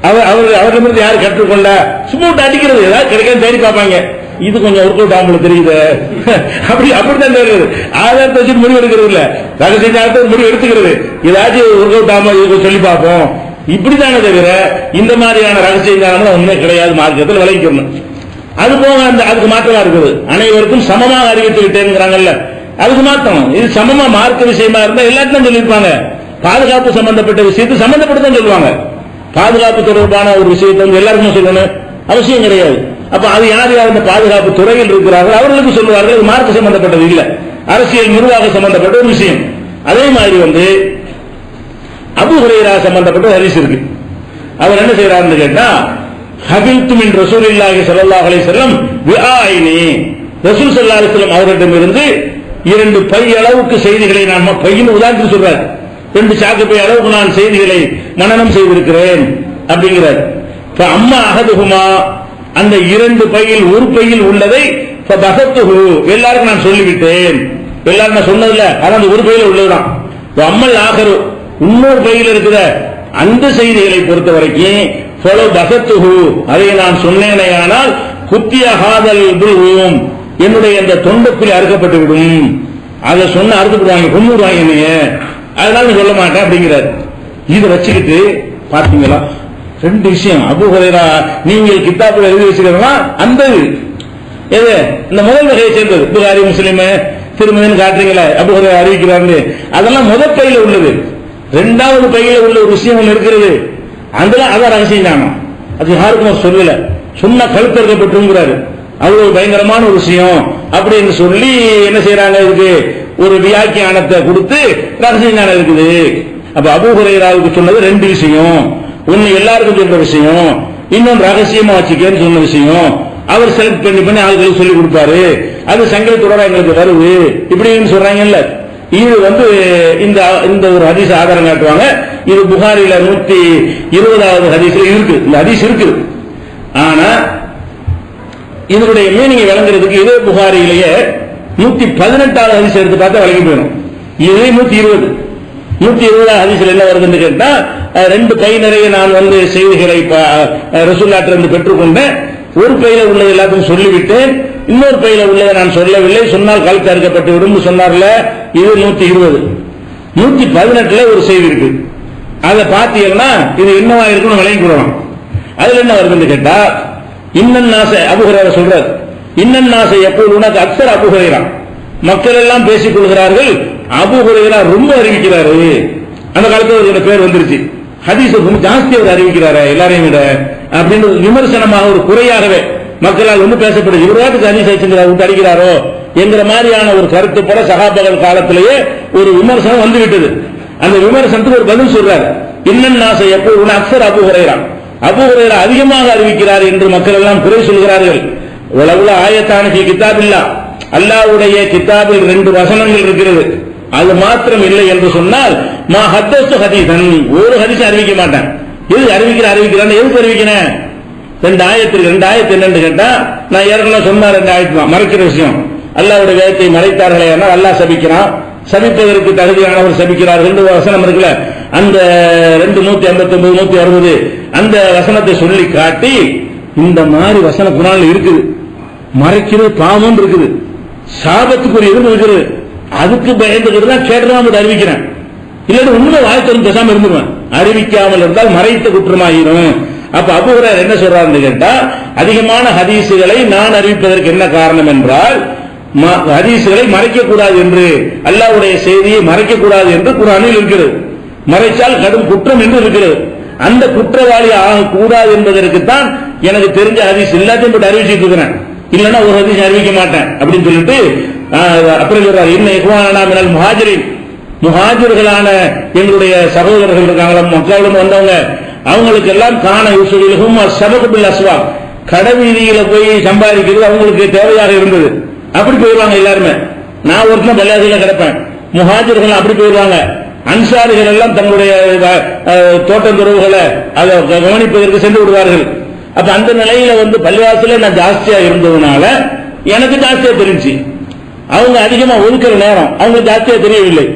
அவரிடமிருந்து யாரு கற்றுக்கொண்ட? சும்மா அடிக்கிறது, ஏதாவது கிடைக்காது தேடி பார்ப்பாங்க. இது கொஞ்சம் ஒர்க் அவுட் ஆகும்போது தெரியுது, அப்படித்தான் தெரியுது. ஆதாரத்தை வச்சு முடிவு எடுக்கிறது இல்ல, ரகசிய ஞானத்தை முடிவு எடுத்துக்கிறது. ஏதாச்சும் ஒர்க் அவுட் ஆகாம சொல்லி பார்ப்போம், இப்படித்தானே தவிர இந்த மாதிரியான ரகசிய ஞானம் ஒண்ணுமே கிடையாது. மார்க்கத்தில் விளைவிக்கணும். அது போக அதுக்கு மாற்றமா இருக்குது. அனைவருக்கும் சமமாக அறிவித்து விட்டேங்கிறாங்கல்ல, அதுக்கு மாற்றம். இது சமமா மார்க்க விஷயமா இருந்தா எல்லாத்தையும் சொல்லியிருப்பாங்க. பாதுகாப்பு சம்பந்தப்பட்ட விஷயத்தை சம்பந்தப்பட்டு சொல்லுவாங்க. பாதுகாப்பு தொடர்பான ஒரு விஷயத்தை எல்லாருக்கும் சொல்லணும் அவசியம் கிடையாது. அப்ப அது யார் யார் இந்த பாதுகாப்பு துறையில் இருக்கிறார்கள் அவர்களுக்கு சொல்லுவார்கள். அது மார்க்க சம்பந்தப்பட்டது இல்ல, அரசியல் நிர்வாக சம்பந்தப்பட்ட ஒரு விஷயம். அதே மாதிரி அபூ ஹுரைரா சம்பந்தப்பட்ட ஹதீஸ் இருக்கு. அவர் என்ன செய்யறாருன்னு கேட்டா, ஹபில்து மின் ரசூலில்லாஹி ஸல்லல்லாஹு அலைஹி வஸல்லம் விஆயினி, ரசூல் ஸல்லல்லாஹு அலைஹி வஸல்லம் அவரிடமிருந்து 2 பை அளவுக்கு செய்திகளை நான், பையின்னு உதாரணத்துக்கு சொல்றாரு, 2 சாக்கு பை அளவுக்கு நான் செய்திகளை மனனம் செய்திருக்கிறேன் அப்படிங்கிறார். அம்மா அஹதுஹுமா, அந்த 2 பையில் ஒரு பையில் உள்ளதை ஃபபஹத்துஹு, எல்லாருக்கும் நான் சொல்லிவிட்டேன். எல்லாரும் நான் சொன்னதில்ல, அதான் ஒரு பையில உள்ளதுதான். அம்மல் ஆகரு, இன்னொரு பையில் இருக்கிற அந்த செய்திகளை பொறுத்த வரைக்கும் ஃபலோ பஹத்துஹு, அதை நான் சொன்னேனேயானால் குத்திய ஹாதல் புல்ஹூம், என்னுடைய அந்த தொண்டைக்குழி அறுக்கப்பட்டு விடும். அதை சொன்ன அறுத்துடுவாங்க, கொன்னுடுவாங்க, அதனால சொல்ல மாட்டேன் அப்படிங்கிறார். இதை வச்சுக்கிட்டு பாத்தீங்களா 2 விஷயம். அபூ ஹுரைரா நீங்கள் கிதாபுல எழுதி வச்சுக்கிறதா அந்த எது இந்த முதல் வகையை சேர்ந்தது. புகாரி முஸ்லிம் திருமதின்னு காட்டுறீங்களா அபூ ஹுரைரா அறிவிக்கிறாரு, அதெல்லாம் முதல் பையில உள்ளது. 2வது பையில உள்ள ஒரு விஷயம் ஒன்று இருக்கிறது, அதுல அதான் ரகசியம் ஞானம். அது யாருக்கும் சொல்லல, சொன்ன கழுத்தறுக்கப்பட்டுங்கிறாரு. அது ஒரு பயங்கரமான ஒரு விஷயம் அப்படின்னு சொல்லி என்ன செய்யறாங்க, இதுக்கு ஒரு வியாக்கியானத்தை கொடுத்து ரகசிய ஞானம் இருக்குது. அப்ப அபூ ஹுரைராவுக்கு சொன்னது 2 விஷயம். ஒன்னு எல்லாருக்கும் சொல்ற விஷயம், இன்னொன்று ரகசியமா வச்சுக்கேன்னு சொன்ன விஷயம். அவர் செலக்ட் பண்ணி ஆளுகளுக்கு சொல்லி கொடுப்பாரு. அது சங்கிலி தொடரா எங்களுக்கு வருது இப்படின்னு சொல்றாங்கல்ல. இது இந்த ஒரு ஹதீஸ் ஆதாரம் காட்டுவாங்க. இது புகாரில 120வது ஹதீஸ்ல இருக்கு, இந்த ஹதீஸ் இருக்கு. ஆனா இதனுடைய மீனிங் விளங்குறதுக்கு இதே புகாரிலேயே 118வது ஹதீஸ் எடுத்து பார்த்தா விளங்கி போயிடும். இது 120வது ஹதீஸ்ல என்ன வருதுன்னு கேட்டா, 2 பை நிறைய நான் செய்திகளை ரசூலுல்லாஹ்விடமிருந்து பெற்றுக்கொண்டேன். ஒரு பையில உள்ளது எல்லாத்தையும் சொல்லிவிட்டேன், இன்னொரு பையில உள்ளதை நான் சொல்லவில்லை, சொன்னால் கழுத்து அறுக்கப்பட்டு விடும் சொன்னார்ல. இது 120. 118ல ஒரு செய்தி இருக்கு. அதை பார்த்தீங்கன்னா இது என்னவா இருக்குன்னு விளங்கி கொள்ளலாம். அதுல என்ன வருதுன்னு கேட்டா, இன்னன் நாசை அபூ ஹுரைரா சொல்றார், இன்னன் நாசை எப்போதுனா அக்ஸர் அபூ ஹுரைரா, மக்கள் எல்லாம் பேசிக் கொள்கிறார்கள் அபூ ஹுரைரா ரொம்ப அறிவிக்கிறாரு. அந்த காலத்துல ஒரு பேர் வந்துருச்சு, ஹதீஸ் ஜாஸ்தி அவர் அறிவிக்கிறாரு எல்லாரையும் விட அப்படின்னு விமர்சனமாக ஒரு குறையாகவே மக்களால் பேசப்படுது. இவராட்டுக்கு ஹதீஸ் விட்டு அடிக்கிறாரோ என்கிற மாதிரியான ஒரு கருத்து போல சஹாபாக்கள் காலத்திலேயே ஒரு விமர்சனம் வந்துவிட்டது. அந்த விமர்சனத்துக்கு ஒரு பதில் சொல்றாரு, இன்னன் நாசை எப்போதுனா அக்ஸர் அபூ ஹுரைரா, அபூ ஹுரைரா அதிகமாக அறிவிக்கிறார் என்று மக்கள் எல்லாம் குறை சொல்கிறார்கள். உலகுல ஆயத்தான கிதாபில்லா, அல்லாஹ்வுடைய கிதாபில் 2 வசனங்கள் இருக்கிறது, அது மாத்திரம் இல்லை என்று சொன்னால் மா ஹத்தஸ்து ஹதீஸன், ஒரு ஹதீஸ் அறிவிக்க மாட்டேன். எது அறிவிக்கிறான்னு எதுக்கு அறிவிக்கிறேன்? 2 ஆயத்து என்னன்னு கேட்டா, நான் ஏற்கனவே சொன்ன 2 ஆயத்து தான் மறைக்கிற விஷயம். அல்லாஹ்வுடைய வேதத்தை மறைத்தார்களே ஆனால் அல்லாஹ் சபிக்கிறான், சபிப்பதற்கு தகுதியானவர் சபிக்கிறார். 2 வசனம் இருக்குல்ல, அந்த 159 160 அந்த வசனத்தை சொல்லி காட்டி, இந்த மாதிரி வசன குர்ஆன்ல இருக்குது, மறைக்கிறது பாவம் இருக்குது, சாபத்துக்கு ஒரு எதிர்ப்பு இருக்குது, அதுக்கு பயந்துகிட்டு தான் கேட்டதான் அறிவிக்கிறேன். இல்லாட்டி உண்மை வாழ்த்து பேசாம இருந்துருவேன். அறிவிக்காமல் இருந்தால் மறைத்த குற்றமாயிரும். அப்ப அபூ ஹுரைரா என்ன சொல்றாருன்னு கேட்டா, அதிகமான ஹதீசுகளை நான் அறிவிப்பதற்கு என்ன காரணம் என்றால், ஹதீசுகளை மறைக்க கூடாது என்று, அல்லாஹ்வுடைய செய்தியை மறைக்க கூடாது என்று குர்ஆனில் இருக்கிறது. மறைச்சால் கடும் குற்றம் என்று இருக்கிறது. அந்த குற்றவாளி ஆகக்கூடாது என்பதற்கு தான் எனக்கு தெரிஞ்ச ஹதீஸ் எல்லாத்தையும் போட்டு அறிவிச்சுட்டு இருக்கிறேன், இல்லைன்னா ஒரு ஹதீஸ் அறிவிக்க மாட்டேன் அப்படின்னு சொல்லிட்டு அப்புறம் சொல்றாரு, இன்ன இஹ்வானா மினல் முஹாஜிரின், முஹாஜிர்களான எங்களுடைய சகோதரர்கள் இருக்காங்களா, மக்களும் வந்தவங்க, அவங்களுக்கு எல்லாம் காண யூசுலிஹும் சபகு பில் அஸ்வாக், கடைவீதியில போய் சம்பாதிக்கிறது அவங்களுக்கு தேவையாக இருந்தது. அப்படி போயிடுவாங்க எல்லாருமே. நான் ஒருத்தன் பல்லாசில கிடப்பேன், முஹாஜிர்கள் அப்படி போயிடுவாங்க. அன்சாரிகள் எல்லாம் தங்களுடைய தோட்டம் துறவுகளை அதை கவனிப்பதற்கு சென்று விடுவார்கள். அப்ப அந்த நிலையில வந்து பள்ளிவாசல நான் ஜாஸ்தியா இருந்ததுனால எனக்கு ஜாஸ்தியா தெரிஞ்சு, அவங்க அதிகமா ஒதுக்கிற நேரம் அவங்களுக்கு ஜாஸ்தியா தெரியவில்லை.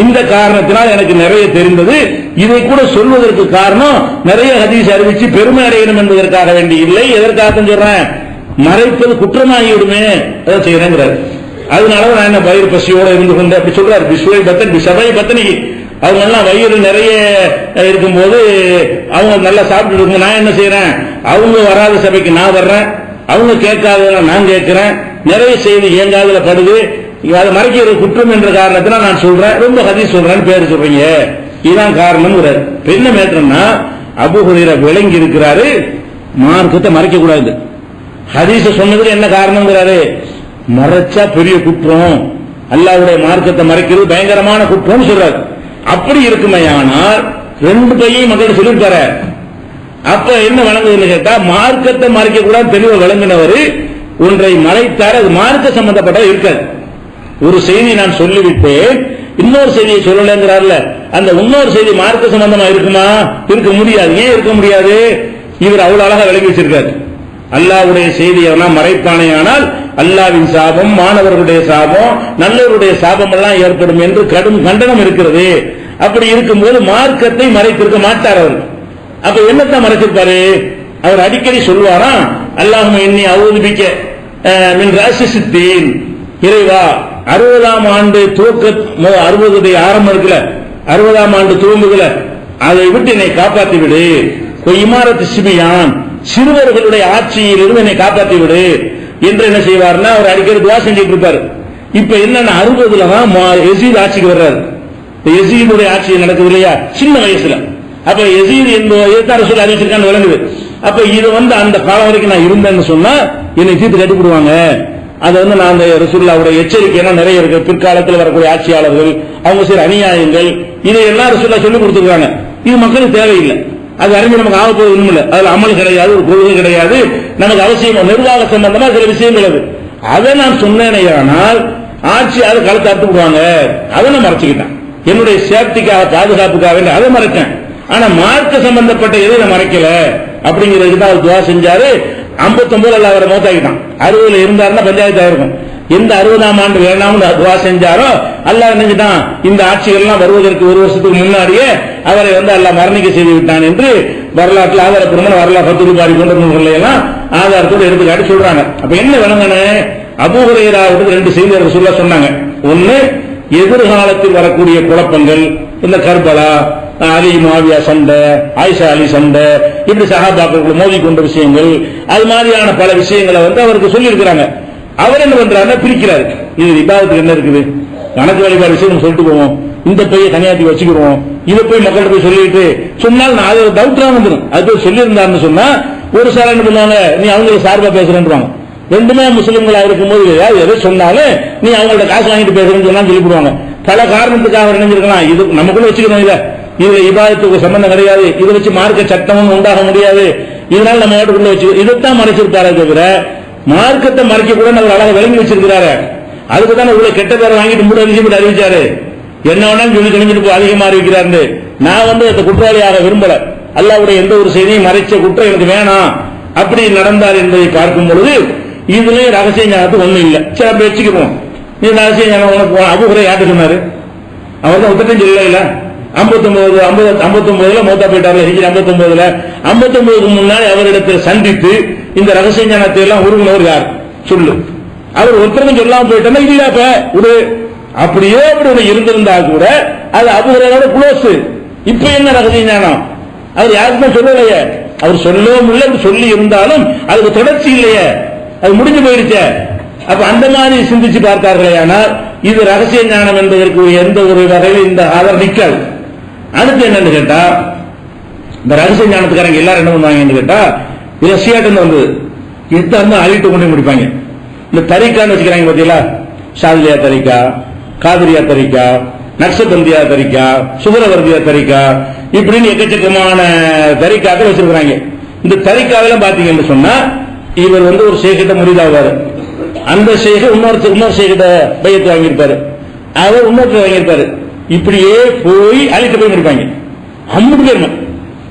இந்த காரணத்தினால் எனக்கு நிறைய தெரிந்தது. இதை கூட சொல்வதற்கு காரணம் நிறைய ஹதீஸ் அறிவிச்சு பெருமை அடையணும் என்பதற்காக வேண்டி இல்லை. எதற்காக சொல்றேன், மறைப்பது குற்றமாகிவிடுமே அதை செய்யறேங்கிறார். அதனால நான் என்ன வயிறு பசியோட இருந்து கொண்டு அப்படி சொல்றாரு. பிஸ்வை பத்தன் பிசபை பத்தனி, அவங்க எல்லாம் வயிறு நிறைய இருக்கும்போது அவங்க நல்லா சாப்பிட்டு இருக்கு, நான் என்ன செய்யறேன், அவங்க வராத சபைக்கு நான் வர்றேன், அவங்க கேட்காத நான் கேட்கிறேன், நிறைய செய்தி ஏங்காதுல படுது, அதை மறைக்கிற குற்றம் என்ற காரணத்தினால் நான் சொல்றேன், ரொம்ப ஹதீஸ் சொல்றேன்னு பேர் சொல்றீங்க, இதுதான் காரணம். என்ன மேட்டர்னா அபூ ஹுரைரா விளங்கி இருக்கிறாரு, மார்க்கத்தை மறைக்க கூடாது. ஹதீஸ சொன்னதுக்கு என்ன காரணம்ங்கிறாரு, மறைச்சா பெரிய குற்றம், அல்லாஹ்வுடைய மார்க்கத்தை மறைக்கிறது பயங்கரமான குற்றம் சொல்றாரு. அப்படி இருக்குமே ஆனால் ரெண்டு பையன் மக்கள் சொல்லியிருப்பாரு. அப்ப என்ன வழங்குதுன்னு கேட்டா, மார்க்கத்தை மறைக்க கூடாது தெளிவா விளங்கினவர் ஒன்றை மறைத்தார், அது மார்க்க சம்பந்தப்பட்ட இருக்காது. ஒரு செய்தி நான் சொல்லிவிட்டேன், இன்னொரு செய்தியை சொல்லலங்கிறார்ல, அந்த இன்னொரு செய்தி மார்க்க சம்பந்தமா இருக்குமா, இருக்க முடியாது. ஏன் இருக்க முடியாது, இவர் அவ்வளவு அழகா விளங்கி வச்சிருக்காரு. அல்லாஹ்வுடைய செய்தியெல்லாம் மறைப்பானையானால் அல்லாஹ்வின் சாபம், மாணவர்களுடைய சாபம், நல்லவருடைய சாபம் எல்லாம் ஏற்படும் என்று கடும் கண்டனம் இருக்கிறது. அப்படி இருக்கும்போது மார்க்கத்தை மறைத்திருக்க மாட்டார் அவர். அப்ப என்னத்தான் மறைச்சிருப்பாரு, அவர் அடிக்கடி சொல்வாரா, அல்லாஹும்ம இன்னி அஊது பிக்க மின் ராசிசித்தீன், இறைவா 60ஆம் ஆண்டு துவக்க 60 ஆரம்பம் இருக்குல்ல, 60ஆம் ஆண்டு துவங்குல, அதை விட்டு என்னை காப்பாற்றி விடு. இமாரத்து சிபியான், சிறுவர்களுடைய ஆட்சியில் இருந்து என்னை காப்பாற்றி விடு என்று என்ன செய்வார்னா அவர் அடிக்கடி துவா செஞ்சுட்டு இருப்பார். இப்ப என்னன்னா 60ல தான் யசீத் ஆட்சிக்கு வர்றாரு. யசீதுடைய ஆட்சி நடக்குது இல்லையா சின்ன வயசுல. அப்ப யசீத் என்பதை ரசூல் அறிவிச்சிருக்கான்னு விளங்குது. அப்ப இது அந்த காலம் வரைக்கும் நான் இருந்தேன்னு சொன்னா என்னை தீர்த்து கட்டிவிடுவாங்க. அது நான் அந்த ரசூலுல்லாஹ்வுடைய எச்சரிக்கை நிறைய இருக்கு. பிற்காலத்தில் வரக்கூடிய ஆட்சியாளர்கள் அவங்க சில அநியாயங்கள் இதையெல்லாம் ரசூலுல்லாஹ் சொல்லி கொடுத்துருக்காங்க. இது மக்களுக்கு தேவையில்லை, அது அறிஞ்சு நமக்கு ஆகப்போது ஒண்ணும் இல்லை. அதுல அமல் கிடையாது, ஒரு கொள்கை கிடையாது, நமக்கு அவசியம் நிர்வாக சம்பந்தமா சில விஷயங்கள் அது. அதை நான் சொன்னேனே ஆனால் ஆட்சி அதை கழுத்து அறுத்து விடுவாங்க, அதை நான் மறைச்சுக்கிட்டேன். என்னுடைய சேஃப்டிக்காக பாதுகாப்புக்காக அதை மறைச்சேன். ஆனா மார்க்க சம்பந்தப்பட்ட எதை நான் மறைக்கல அப்படிங்கிறதுக்கு தான் அவர் துவா செஞ்சாரு. 59 அல்ல அவரை மௌத்தாக்கிட்டான். 60ல இருந்தாருன்னா பஞ்சாயத்து ஆயிருக்கும். எந்த 60ஆம் ஆண்டு வேணாம்னு துவா செஞ்சாரோ அல்லாஹ் நினைச்சுட்டான், இந்த ஆட்சிகள்லாம் வருவதற்கு ஒரு வருஷத்துக்கு முன்னாடியே அவரை அல்லாஹ் மரணிக்க செய்து விட்டான் என்று வரலாற்றில் ஆதாரப்பூர்வமான வரலாறு ஃபத்துல் பாரி போன்ற நூல்களை எல்லாம் ஆதாரத்தோடு எடுத்துக்காட்டி சொல்றாங்க. அப்ப என்ன விளங்கன்னு, அபூ ஹுரைராவுக்கு 2 செய்திகள் சொல்ல சொன்னாங்க. ஒன்னு, எதிர்காலத்தில் வரக்கூடிய குழப்பங்கள், இந்த கர்பலா, அலி முஆவியா சண்டை, ஆயிஷா அலி சண்டை, இப்படி சஹாபாக்கள் மோதி கொண்ட விஷயங்கள், அது மாதிரியான பல விஷயங்களை அவருக்கு சொல்லி இருக்கிறாங்க. அவர் என்ன பண்றாருன்னா பிரிக்கிறாரு. இது இபாதத்துக்கு என்ன இருக்குது, கணக்கு வழிபாடு விஷயம் சொல்லிட்டு போவோம், இந்த பைய தனியாத்தி வச்சுக்கிறோம், இதை போய் மக்கள்கிட்ட போய் சொல்லிட்டு சொன்னால் நான் அது டவுட்டா வந்துடும். அது போய் சொல்லியிருந்தாருன்னு சொன்னா ஒரு சார் என்ன பண்ணுவாங்க, நீ அவங்களுக்கு சார்பா பேசுறேன்றாங்க. ரெண்டுமே முஸ்லிம்களா இருக்கும்போது எதை சொன்னாலும் நீ அவங்கள்ட்ட காசு வாங்கிட்டு பேசுறேன்னு சொன்னா சொல்லிவிடுவாங்க. பல காரணத்துக்காக நினைஞ்சிருக்கலாம், இது நமக்குள்ள வச்சுக்கிறோம், இதுல இபாதத்துக்கு சம்பந்தம் கிடையாது, இதை வச்சு மார்க்க சட்டமும் உண்டாக முடியாது, இதனால நம்ம வீட்டுக்குள்ள வச்சு இதைத்தான் மறைச்சிருப்பாரே தவிர மார்க்கத்தை மறைக்க கூட நம்ம அழகாக விளங்கி வச்சிருக்கிறாரு. அதுக்கு தான் இவ்வளவு கெட்ட பேரை வாங்கிட்டு மூட விஷயம் அறிவிச்சாரு. என்ன வேணாலும் சொல்லி தெரிஞ்சுட்டு அதிகமா அறிவிக்கிறாரு. நான் அந்த குற்றவாளியாக விரும்பல, அல்லாஹ்வுடைய எந்த ஒரு செய்தியும் மறைச்ச குற்றம் எனக்கு வேணாம் அப்படி நடந்தார் என்பதை பார்க்கும் பொழுது இதுல ரகசிய ஞானத்துக்கு ஒண்ணும் இல்லை. சரி அப்படி வச்சுக்கிறோம். நீ ரகசிய ஞானம் உனக்கு அபூ ஹுரைரா யார்கிட்ட சொன்னாரு, அவர் தான் உத்தரத்தையும் சொல்லல. 59 மௌத்தா போயிட்டாரு. ஹிஜ்ரி 59. 59க்கு முன்னாடி அவரிடத்தில் சந்தித்து இந்த ரகசிய ஞானத்தை எல்லாம் உருகுனவர் யார் சொல்லு. அவர் ஒருத்தருக்கும் சொல்லாம போயிட்டா இல்ல ஒரு அப்படியே அப்படி இருந்திருந்தா கூட அது அபூ ஹுரைராவோட குளோஸ். இப்ப என்ன ரகசிய ஞானம், அவர் யாருக்குமே சொல்லலையே, அவர் சொல்லவும் இல்லை, சொல்லி இருந்தாலும் அதுக்கு தொடர்ச்சி இல்லையே, அது முடிஞ்சு போயிடுச்சே. அப்ப அந்த மாதிரி சிந்திச்சு பார்த்தார்களே, ஆனால் இது ரகசிய ஞானம் என்பதற்கு எந்த ஒரு வகையில் இந்த ஆதாரம் நிற்காது. அடுத்து என்னன்னு கேட்டா, இந்த ரகசிய ஞானத்துக்காரங்க எல்லாரும் என்ன பண்ணுவாங்கன்னு கேட்டா, இது ரஷ்யாட்டு வந்தது எடுத்து அழிட்டு கொண்டு முடிப்பாங்க. இந்த தரிக்கான்னு வச்சுக்கிறாங்க பாத்தீங்களா, ஷாதிலியா தரிக்கா, காதிரியா தரிக்கா, நக்ஷபந்தியா தரிக்கா, சுகரவர்தியா தரிக்கா, இப்படின்னு எக்கச்சக்கமான தரிக்காக்கள் வச்சிருக்கிறாங்க. இந்த தரிக்காவெல்லாம் பாத்தீங்கன்னு சொன்னா இவர் ஒரு ஷேக்கிட்ட முறிதாவாரு, அந்த ஷேக் இன்னொரு ஷேக்கிட்ட பையத்து வாங்கியிருப்பாரு, அவர் இன்னொருத்தர் வாங்கியிருப்பாரு, இப்படியே போய் அழிட்டு போய் முடிப்பாங்க. 50 பேர்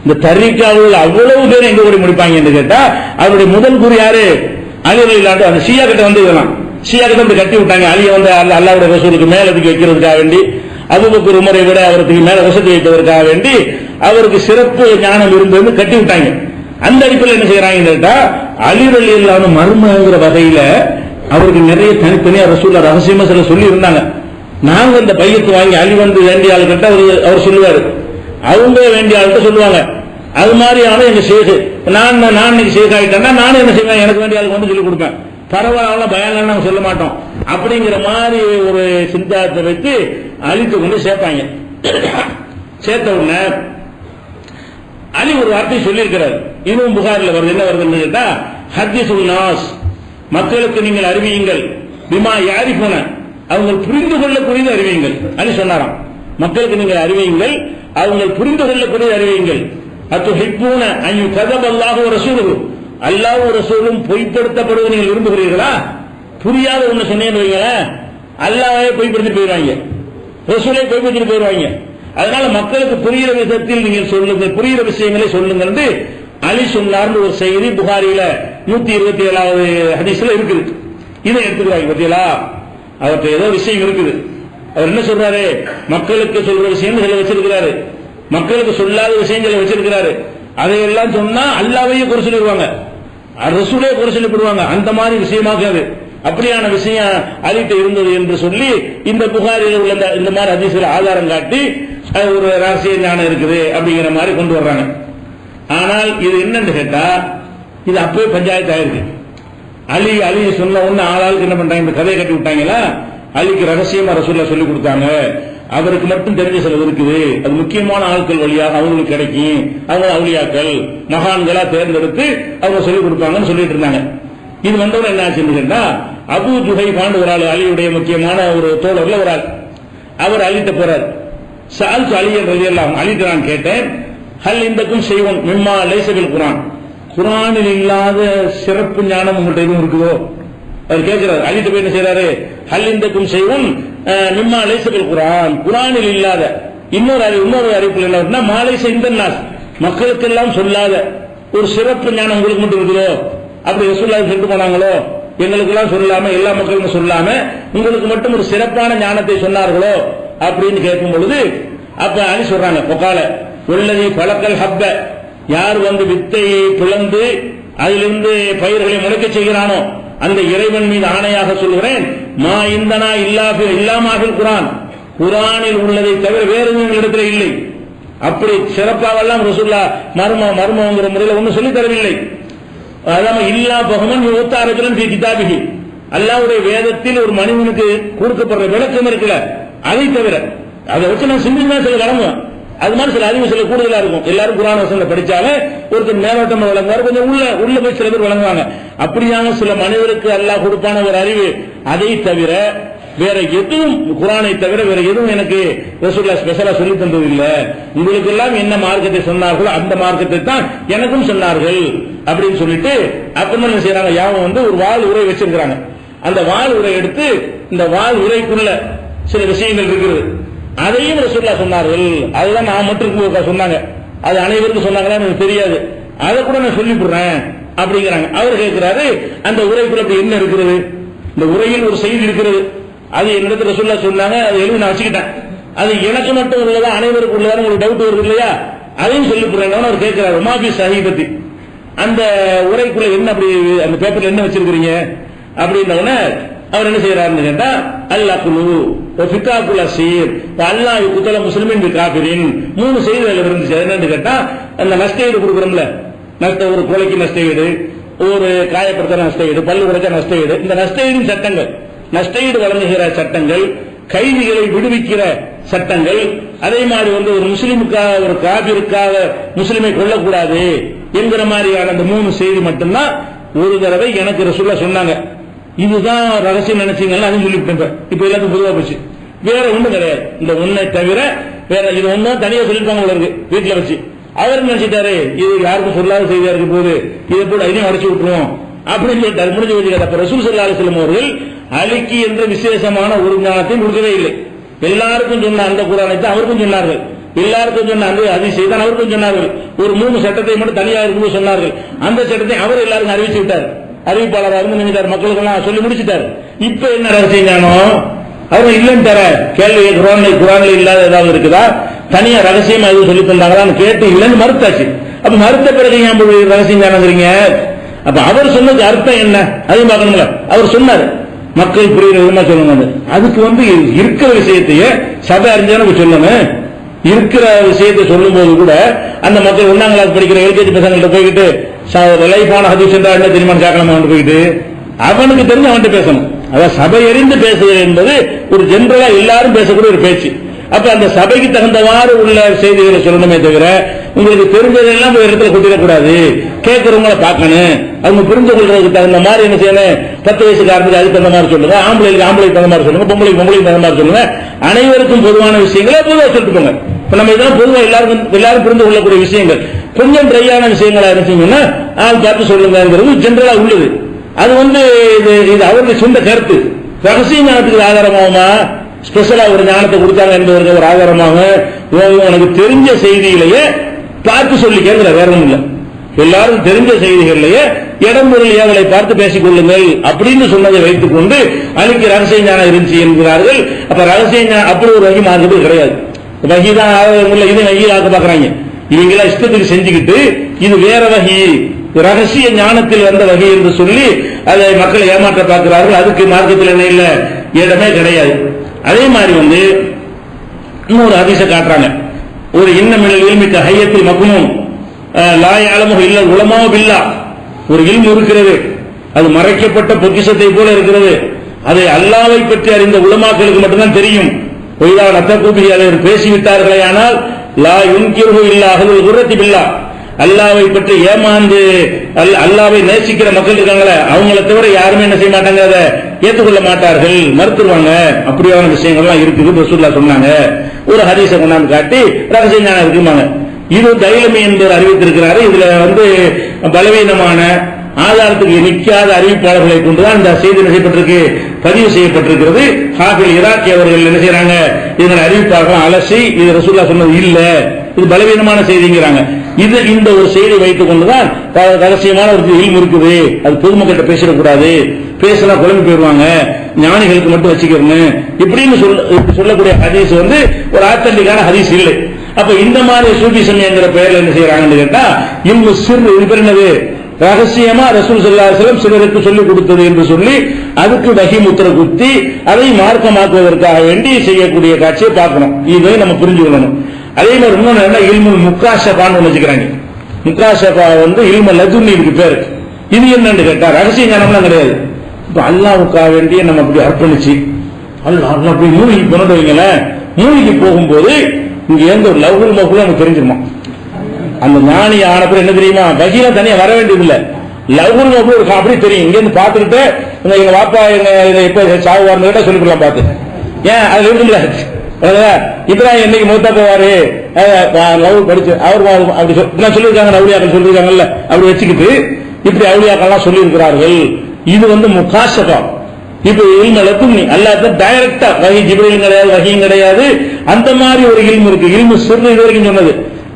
இந்த தரிகாவுல அவ்வளவு பேர் எங்க ஓடி முடிப்பாங்க என்று கேட்டா அவருடைய முதல் குரு யாரு? அலி ரலியல்லாஹு அன்ஹு. அந்த ஷியா கிட்ட வந்து இதெல்லாம் ஷியா கிட்ட வந்து கட்டி விட்டாங்க. அலியை வந்து அல்லாஹ்வுடைய ரசூலுக்கு மேல தூக்கி வைக்கிறதுக்காக வேண்டி, அபூபக்கர் உமரை விட அவருக்கு மேல வசதி வைப்பதற்காக வேண்டி அவருக்கு சிறப்பு ஞானம் இருந்தது கட்டி விட்டாங்க. அந்த அடிப்படையில் என்ன செய்யறாங்கன்னு கேட்டா அலி ரலியல்லாஹு அன்ஹு மர்மங்கிற வகையில அவருக்கு நிறைய தனித்தனியா ரசூலுல்லாஹ் ரகசியமா சில சொல்லி இருந்தாங்க. நாங்க இந்த பையத்து வாங்கி அலி வந்து வேண்டிய ஆள் கிட்ட அவர் சொல்லுவாரு, அவங்க வேண்டிய ஆள்கிட்ட சொல்லுவாங்க. அது மாதிரியான எங்க ஷேக் நான் இன்னைக்கு ஷேக் ஆகிட்டேன்னா நானும் என்ன செய்வேன், எனக்கு வேண்டிய ஆளுக்கு வந்து சொல்லிக் கொடுப்பேன். பரவாயில்ல பயங்கரம் நாங்க சொல்ல மாட்டோம் அப்படிங்கிற மாதிரி ஒரு சிந்தாத்தை வைத்து அலிக்கு கொண்டு சேர்ப்பாங்க. சேர்த்த உடனே அலி ஒரு வார்த்தை சொல்லியிருக்கிறார். இதுவும் புகாரில் வருது. என்ன வருதுன்னு கேட்டா ஹதீசுல் நாஸ், மக்களுக்கு நீங்கள் அறிவியுங்கள், பிமா யாரிஃபுன, அவங்க புரிந்து கொள்ளக்கூடியது அறிவியுங்கள். அலி சொன்னாராம், மக்களுக்கு நீங்கள் அறிவியுங்கள், அவங்க புரிந்து கொள்ளக்கூடியது அறிவியுங்கள். அத்துஹிப்பூன அன் யுகதபல்லாஹு வ ரசூலுஹு, அல்லாஹ்வும் ரசூலும் பொய்ப்படுத்தப்படுவதை நீங்கள் விரும்புகிறீர்களா? புரியாத ஒண்ணு சொன்னேன்னு வைங்களேன், அல்லாஹ்வே பொய்ப்படுத்தி போயிடுவாங்க, ரசூலை பொய்ப்படுத்தி போயிடுவாங்க. அதனால மக்களுக்கு புரிகிற விதத்தில் நீங்கள் சொல்லுங்க, புரிகிற விஷயங்களை சொல்லுங்க என்று அலி சொன்னார்னு ஒரு செய்தி புகாரில 127வது ஹதீஸ்ல இருக்குது. இதை எடுத்துக்கிறாங்க. பத்தியலா அவர்கிட்ட ஏதோ விஷயம் இருக்குது. அவர் என்ன சொல்றாரு, மக்களுக்கு சொல்ற விஷயம் சில வச்சிருக்கிறாரு, மக்களுக்கு சொல்லாத விஷயங்களை வச்சிருக்கிறாரு. அதையெல்லாம் சொன்னா அல்லாஹ்வையே குறை சொல்லிடுவாங்க, ரசூலே குறை சொல்லப்படுவாங்க. அந்த மாதிரி விஷயமாகாது. அப்படியான விஷயம் அலிட்ட இருந்தது என்று சொல்லி இந்த புகாரில் உள்ள இந்த மாதிரி ஹதீஸ்ல ஆதாரம் காட்டி ஒரு ரகசிய ஞானம் இருக்குது அப்படிங்கிற மாதிரி கொண்டு வர்றாங்க. ஆனால் இது என்னன்னு கேட்டா இது அப்பவே பஞ்சாயத்து ஆயிருக்கு. அலி சொன்ன ஒண்ணு ஆளாளுக்கு என்ன பண்றாங்க, இந்த கதையை கட்டி விட்டாங்களா, அலிக்கு ரகசியமா ரசூலுல்லாஹ் சொல்லி கொடுத்தாங்க, அவருக்கு மட்டும் தெரிஞ்ச சிலது இருக்குது, அது முக்கியமான ஆட்கள் வழியாக அவங்களுக்கு கிடைக்கும், அவங்க அவுலியாக்கள் மகான்களா தேர்ந்தெடுத்து அவங்க சொல்லிக் கொடுப்பாங்கன்னு சொல்லிட்டு இருந்தாங்க. இது வந்தவங்க என்ன ஆச்சுன்னு கேட்டா அபூ ஜுஹைஃபான்னு ஒரு ஆள், அலியுடைய முக்கியமான ஒரு தோழர்ல ஒரு ஆள், அவர் அலிட்ட போறார். சஅல்து அலியன் ரலியல்லாஹு அன்ஹு, அலிட்ட நான் கேட்டேன், ஹல் இந்தக்கும் ஷைஉன் மிம்மா லைஸ பில் குர்ஆன், குர்ஆனில் இல்லாத சிறப்பு ஞானம் உங்கள்கிட்ட எதுவும் இருக்குதோ? அவர் கேட்கிறார். அலிட்ட போய் என்ன செய்யறாரு, ஹல் இந்தக்கும் ஷைஉன் மிம்மா லைஸ பில் குர்ஆன், குர்ஆனில் இல்லாத இன்னொரு அறிவிப்பு என்ன, மாலைஸ இந்தன்னாஸ், மக்களுக்கெல்லாம் சொல்லாத ஒரு சிறப்பு ஞானம் உங்களுக்கு மட்டும் இருக்குதோ? அப்படி ரசூலுல்லாஹ் சொல்லிட்டு போனாங்களோ, எங்களுக்கு எல்லாம் சொல்லாம எல்லா மக்களுக்கும் சொல்லாம உங்களுக்கு மட்டும் ஒரு சிறப்பான ஞானத்தை சொன்னார்களோ அப்படின்னு கேட்கும் பொழுது அப்ப அலி சொல்றாங்க, பொக்கால உள்ளதி பழக்கல் ஹப்ப, யார் வந்து வித்தையை பிளந்து அதிலிருந்து பயிர்களை முளைக்க செய்கிறானோ அந்த இறைவன் மீது ஆணையாக சொல்கிறேன், மா இந்தனா இல்லாமல் குர்ஆன், குர்ஆனில் உள்ளதை தவிர வேறு இடத்துல இல்லை. அப்படி சிறப்பாகலாம் ரசூலுல்லாஹ் மர்மங்கிற முறையில் ஒன்றும் சொல்லி தரவில்லை. அல்லாம இல்லா பகமன் யுத்தாரஜுலன் ஃபீ கிதாபிஹி, அல்லாஹ்வுடைய வேதத்தில் ஒரு மனிதனுக்கு கொடுக்கப்படுற விளக்கம் இருக்குல்ல, அதை தவிர அதை வச்சு நான் சிந்திச்சுதான் சில வழங்குவேன். அது மாதிரி சில அறிவு சில கூடுதலா இருக்கும். எல்லாரும் குர்ஆன் வசனங்களை படிச்சாலே ஒருத்தர் மேலோட்டமா வழங்குவார், கொஞ்சம் உள்ள போய் சில பேர் வழங்குவாங்க. அப்படியான சில மனிதருக்கு அல்லாஹ் கொடுப்பான ஒரு அறிவு, அதை தவிர வேற எதுவும் குர்ஆனை தவிர வேற எதுவும் எனக்கு ரசூலுல்லாஹ் ஸ்பெஷலா சொல்லி தந்தது இல்ல. உங்களுக்கு எல்லாம் என்ன மார்க்கத்தை சொன்னார்களோ அந்த மார்க்கத்தை தான் எனக்கும் சொன்னார்கள் அப்படின்னு சொல்லிட்டு அப்புறம் என்ன செய்யறாங்க, யாவும் வந்து ஒரு வாள் உரை வச்சிருக்கிறாங்க. அந்த வாள் உரை எடுத்து இந்த வாள் உரைக்குள்ள சில விஷயங்கள் இருக்கிறது, அதையும் ரசூலுல்லாஹ் சொன்னார்கள். அதுதான் நான் மட்டும் சொன்னாங்க, அது அனைவருக்கும் சொன்னாங்களா எனக்கு தெரியாது, அதை கூட நான் சொல்லிவிடுறேன் அப்படிங்கிறாங்க. அவர் கேட்கிறாரு, அந்த உரைக்குள்ள அப்படி என்ன இருக்கிறது? இந்த உரையில் ஒரு செய்தி இருக்கிறது, அது என்னிடத்துல ரசூலுல்லாஹ் சொன்னாங்க, அதை எழுதி நான் வச்சுக்கிட்டேன், அது எனக்கு மட்டும் உள்ளதா அனைவருக்கு உள்ளதா உங்களுக்கு டவுட் வருது இல்லையா, அதையும் சொல்லிவிடுறேன். அவர் கேட்கிறாரு, மாபி சஹீபத்தி, அந்த உரைக்குள்ள என்ன, அப்படி அந்த பேப்பர்ல என்ன வச்சிருக்கிறீங்க அப்படின்ன அவர் என்ன செய்யறாருன்னு கேட்டா, அல்லாஹ்குலு ஃபிகாக்குல் அஸீர் அல்லாஹ் குத்தல முஸ்லிமின் பி காஃபிரின், 3 செய்திகள் இருந்துச்சு. என்னன்னு கேட்டா, அந்த நஷ்டஈடு கொடுக்குறோம்ல, ஒரு கொலைக்கு நஷ்டஈடு, ஒரு காயப்படுத்த நஷ்டஈடு, பல்லு உடைக்க நஷ்டஈடு, இந்த நஷ்டஈடின் சட்டங்கள், நஷ்டஈடு வழங்குகிற சட்டங்கள், கைதிகளை விடுவிக்கிற சட்டங்கள், அதே மாதிரி வந்து ஒரு முஸ்லிமுக்காக ஒரு காபிருக்காக முஸ்லிமை கொல்லக்கூடாது என்கிற மாதிரியான அந்த 3 செய்தி மட்டும்தான் ஒரு தடவை எனக்கு ரசூலுல்லாஹ் சொன்னாங்க. இதுதான் ரகசியம் நினைச்சீங்கன்னா அதையும் சொல்லிவிட்டேன். இப்ப எல்லாத்துக்கும் பொதுவா போச்சு, வேற ஒண்ணும் கிடையாது. இந்த ஒன்னை தவிர வேற இது ஒன்னும் தனியா சொல்லிருப்பாங்க இருக்கு வீட்டுல வச்சு. அவர் நினைச்சிட்டாரு, இது யாருக்கும் சொல்லாத செய்தியா இருக்கு போது இதை போல அதையும் அடைச்சு விட்டுருவோம் அப்படின்னு சொல்லிட்டாரு. முடிஞ்சு வச்சுக்காது. அப்ப ரசூல் ஸல்லல்லாஹு அலைஹி வஸல்லம் அவர்கள் அலிக்கு என்ற விசேஷமான ஒரு ஞானத்தை கொடுக்கவே இல்லை. எல்லாருக்கும் சொன்ன அந்த குர்ஆனை தான் அவருக்கும் சொன்னார்கள். எல்லாருக்கும் சொன்ன அந்த ஹதீஸை தான் அவருக்கும் சொன்னார்கள். ஒரு 3 சட்டத்தை மட்டும் தனியாக இருக்கும்போது சொன்னார்கள். அந்த சட்டத்தை அவர் எல்லாருக்கும் அறிவிச்சு விட்டார். அறிவிப்பாளராக இருந்து நினைச்சார், மக்களுக்கு எல்லாம் சொல்லி முடிச்சுட்டார். இப்ப என்ன ரகசிய ஞானம்? அவர் இல்லைன்னு தர கேள்வி குரான்ல இல்லாத ஏதாவது இருக்குதா? தனியா ரகசியமா எதுவும் சொல்லி தந்தாங்களான்னு கேட்டு இல்லைன்னு மறுத்தாச்சு. அப்ப மறுத்த பிறகு ஏன் ரகசியம் ஞானங்கிறீங்க? அப்ப அவர் சொன்னது அர்த்தம் என்ன அதையும் பார்க்கணும்ல. அவர் சொன்னார் மக்கள் புரியுற விதமா சொல்லணும். அதுக்கு இருக்கிற விஷயத்தையே சபை அறிஞான சொல்லணும். இருக்கிற விஷயத்தை சொல்லும் போது கூட அந்த மக்கள் 1ஆம் கிளாஸ் படிக்கிற எல்கேஜி பசங்கள்ட்ட போய்கிட்டு லைஃபான ஹதீஸ் என்றா என்ன தெரியுமா கேட்கலாமா போயிட்டு அவனுக்கு தெரிஞ்சு அவன்கிட்ட பேசணும். அதாவது சபை அறிந்து பேசுவது என்பது ஒரு ஜெனரலா எல்லாரும் பேசக்கூடிய ஒரு பேச்சு. அப்ப அந்த சபைக்கு தகுந்தவாறு உள்ள செய்திகளை சொல்லணுமே தவிர உங்களுக்கு தெரிஞ்சதெல்லாம் ஒரு இடத்துல கொட்டிடக்கூடாது. கேட்கறவங்களை பார்க்கணும். அவங்க புரிந்து கொள்றதுக்கு தகுந்த மாதிரி என்ன செய்யணும்? 10 வயசுக்காரனுக்கு அதுக்கு தகுந்த மாதிரி சொல்லுங்க, ஆம்பளைக்கு தகுந்த மாதிரி சொல்லுங்க, பொம்பளைக்கு தகுந்த மாதிரி சொல்லுங்க. அனைவருக்கும் பொதுவான விஷயங்களை பொதுவாக சொல்லிட்டு போங்க. இப்ப நம்ம இதெல்லாம் பொதுவாக எல்லாரும் புரிந்து கொள்ளக்கூடிய விஷயங்கள். கொஞ்சம் ட்ரையான விஷயங்களா இருந்துச்சுன்னா ஆள் பார்த்து சொல்லுங்கிறது ஜெனரலா உள்ளது. அது இது அவருடைய சொந்த கருத்து. ரகசிய ஞானத்துக்கு ஆதாரமாகுமா? ஸ்பெஷலா ஒரு ஞானத்தை கொடுத்தாங்க என்பதற்கு ஒரு ஆதாரமாக உனக்கு தெரிஞ்ச செய்திகளையே பார்த்து சொல்லிக்கிற வேற ஒன்றும் இல்லை. எல்லாரும் தெரிஞ்ச செய்திகளையே இடம்பொருள் ஏவலை பார்த்து பேசிக் கொள்ளுங்கள் அப்படின்னு சொன்னதை வைத்துக் கொண்டு அன்னைக்கு ரகசிய ஞானம் இருந்துச்சு என்கிறார்கள். அப்ப ரகசிய ஞானம் அப்படி ஒரு வகி மார்க்கத்தில் கிடையாது. வகிதான் இதை வகியில் ஆக்க பாக்குறாங்க. இவங்களா இஷ்டத்துக்கு செஞ்சுக்கிட்டு இது வேற வகி, ரகசிய ஞானத்தில் வந்த வகை என்று சொல்லி அதை மக்களை ஏமாற்ற பார்க்கிறார்கள். அதுக்கு மார்க்கத்தில் என்ன இல்ல, இடமே கிடையாது. அதே மாதிரி இன்னொரு ஹதீஸை காட்டுறாங்க. ஒரு இன்னமில் இல்மிக்க ஹையத்தில் மக்மூம் லா யஅலமுஹு இல்லா உலமா பில்லா. ஒரு இல்மு இருக்கிறது, அது மறைக்கப்பட்ட பொக்கிஷத்தை போல இருக்கிறது. அதை அல்லாஹ்வை பற்றி அறிந்த உலமாக்களுக்கு மட்டும்தான் தெரியும். ஒய்தா நத்தகூபி அதை பேசிவிட்டார்களே ஆனால் லா யுன்கிருஹு இல்லா அஹ்லுல் குர்ரத்தி பில்லா. அல்லாஹ்வை பற்றி ஏமாந்து அல்லாஹ்வை நேசிக்கிற மக்கள் இருக்காங்களே அவங்களை தவிர யாருமே என்ன செய்ய மாட்டாங்க, அதை ஏற்றுக்கொள்ள மாட்டார்கள், மறுத்துருவாங்க. அப்படியான விஷயங்கள்லாம் இருக்குது ரசூலுல்லாஹ் சொன்னாங்க. ஒரு ஹதீஸை கொண்டாந்து காட்டி ரகசிய ஞானம் இருக்குமாங்க. இது தைலமி என்பவர் அறிவித்திருக்கிறாரு. இதுல பலவீனமான ஆதாரத்துக்கு நிற்காத அறிவிப்பாளர்களை கொண்டுதான் இந்த செய்தி செய்யப்பட்டிருக்கு, பதிவு செய்யப்பட்டிருக்கிறது. ஹாஃபில் இராக்கி அவர்கள் என்ன செய்யறாங்க, இதனை அறிவிப்பாளர்கள் அலசி இது ரசூலுல்லாஹ் சொன்னது இல்ல, இது பலவீனமான செய்திங்கிறாங்க. இந்த ஒரு செய்தி வைத்துக் கொண்டுதான் ரகசியமான ஒரு இல்மு இருக்குது, அது பொதுமக்கிட்ட பேசிடக்கூடாது, பேசினா குழம்பு போயிடுவாங்க, ஞானிகளுக்கு மட்டும் வச்சுக்கிறேன்னு இப்படின்னு சொல்லக்கூடிய ஹதீஸ் ஒரு ஆத்தன்டிக்கான ஹதீஸ் இல்லை. அப்ப இந்த மாதிரி சூஃபிசம் என்கிற பெயர்ல என்ன செய்யறாங்கன்னு கேட்டா இல்மு சிர், இது பேர் என்னது, ரகசியமா ரசூல் ஸல்லல்லாஹு அலைஹி வஸல்லம் சிலருக்கு சொல்லிக் கொடுத்தது என்று சொல்லி அதுக்கு வஹி முத்திரை குத்தி அதை மார்க்கமாக்குவதற்காக வேண்டி செய்யக்கூடிய காட்சியை பார்க்கணும். இதை நம்ம புரிஞ்சுக்கணும். அதே மாதிரி இன்னொன்னு என்ன, இல்முல் முக்காஷபான்னு வச்சுக்கிறாங்க. முக்காஷபா இல்மு லதுன்னி இதுக்கு பேரு. இது என்னன்னு கேட்டா ரகசிய ஞானம்லாம் கிடையாது. இப்ப அல்லாஹ்வுக்காக வேண்டிய நம்ம அப்படி அர்ப்பணிச்சு அல்லாஹ் அப்படி மூழ்கி போனதுங்களேன், மூழ்கி போகும்போது இங்க எந்த ஒரு லவ்குல் மகுல் நமக்கு தெரிஞ்சிருமா. அந்த ஞானி ஆனப்ப என்ன தெரியுமா, வகில தனியா வர வேண்டியதில்லை, லவ்குல் மகுல் அப்படி தெரியும். இங்க இருந்து பாத்துக்கிட்டு எங்க வாப்பா எங்க எப்ப சாவுவார்னு கேட்டா சொல்லிக்கலாம் பார்த்து. ஏன் அது இருக்குல்ல, இப்ராஹிம் என்னைக்கு மூத்தா போவாரு லவ் படிச்சு அவர் அப்படி சொல்லியிருக்காங்க, அவுளியாக்கள் சொல்லியிருக்காங்கல்ல, அப்படி வச்சுக்கிட்டு இப்படி அவுளியாக்கள்லாம் சொல்லி இருக்கிறார்கள். இது முகாஷபா. இப்ப இல்மலக்கும் நீ அல்லாத டைரக்டா வகி ஜிப்ரீல் கிடையாது, வகியும் கிடையாது. அந்த மாதிரி ஒரு இல்மு இருக்கு. இல்மு சிர் இது வரைக்கும் சொன்னது.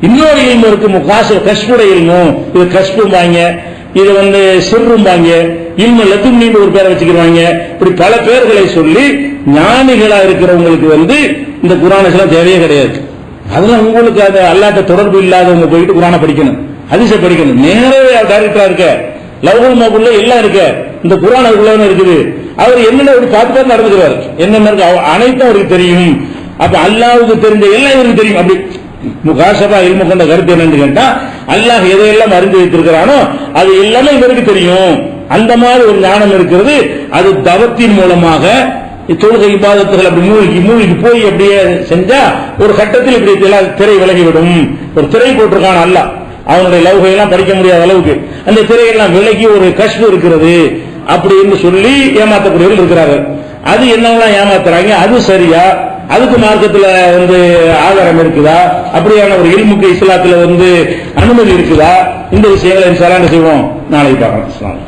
இன்னொரு இல்மு இருக்கு முகாஷ கஷ்புடைய இல்மு. இது கஷ்பும்பாங்க, இது சிர்ரும்பாங்க, இல்மு லதுன்னி ஒரு பேரை வச்சுக்கிறாங்க. இப்படி பல பேர்களை சொல்லி ஞானிகளா இருக்கிறவங்களுக்கு இந்த குர்ஆன் எல்லாம் தேவையே கிடையாது. அதெல்லாம் உங்களுக்கு அது அல்லாஹ்ட்ட தொடர்பு இல்லாதவங்க போயிட்டு குர்ஆனை படிக்கணும், ஹதீஸை படிக்கணும். நேரவே டைரக்டா இருக்க லவ்ஹுல் மஹ்ஃபூல்ல எல்லாம் இருக்கு, இந்த குர்ஆன் அதுக்குள்ள இருக்குது. அவர் என்னென்ன பார்த்து நடந்துக்கிறார், என்னென்ன இருக்கு அனைத்தும் அவருக்கு தெரியும். அப்ப அல்லாஹ்வுக்கு தெரிஞ்ச எல்லாம் இவருக்கு தெரியும். அப்படி முகாஷபா இல்மு கொண்ட கருத்து என்னன்னு கேட்டா அல்லாஹ் எதையெல்லாம் அறிந்து வைத்திருக்கிறானோ அது எல்லாமே இவருக்கு தெரியும். அந்த மாதிரி ஒரு ஞானம் இருக்கிறது. அது தவத்தின் மூலமாக தொழுகை இபாதத்துகள் அப்படி மூழ்கி போய் அப்படியே செஞ்சா ஒரு கட்டத்தில் இப்படி திரை விலகிவிடும். ஒரு திரை போட்டிருக்கான அல்லாஹ், அவனுடைய லவ்கையெல்லாம் படிக்க முடியாத அளவுக்கு அந்த திரையெல்லாம் விலகி ஒரு கஷ்டம் இருக்கிறது அப்படின்னு சொல்லி ஏமாத்தக்கூடியவர்கள் இருக்கிறார்கள். அது என்னவெல்லாம் ஏமாத்துறாங்க, அது சரியா, அதுக்கு மார்க்கத்துல ஆதாரம் இருக்குதா, அப்படியான ஒரு இல்முக்கு இஸ்லாத்துல அனுமதி இருக்குதா, இந்த விஷயங்களை செய்வோம் நாளைக்கு பார்க்கலாம்.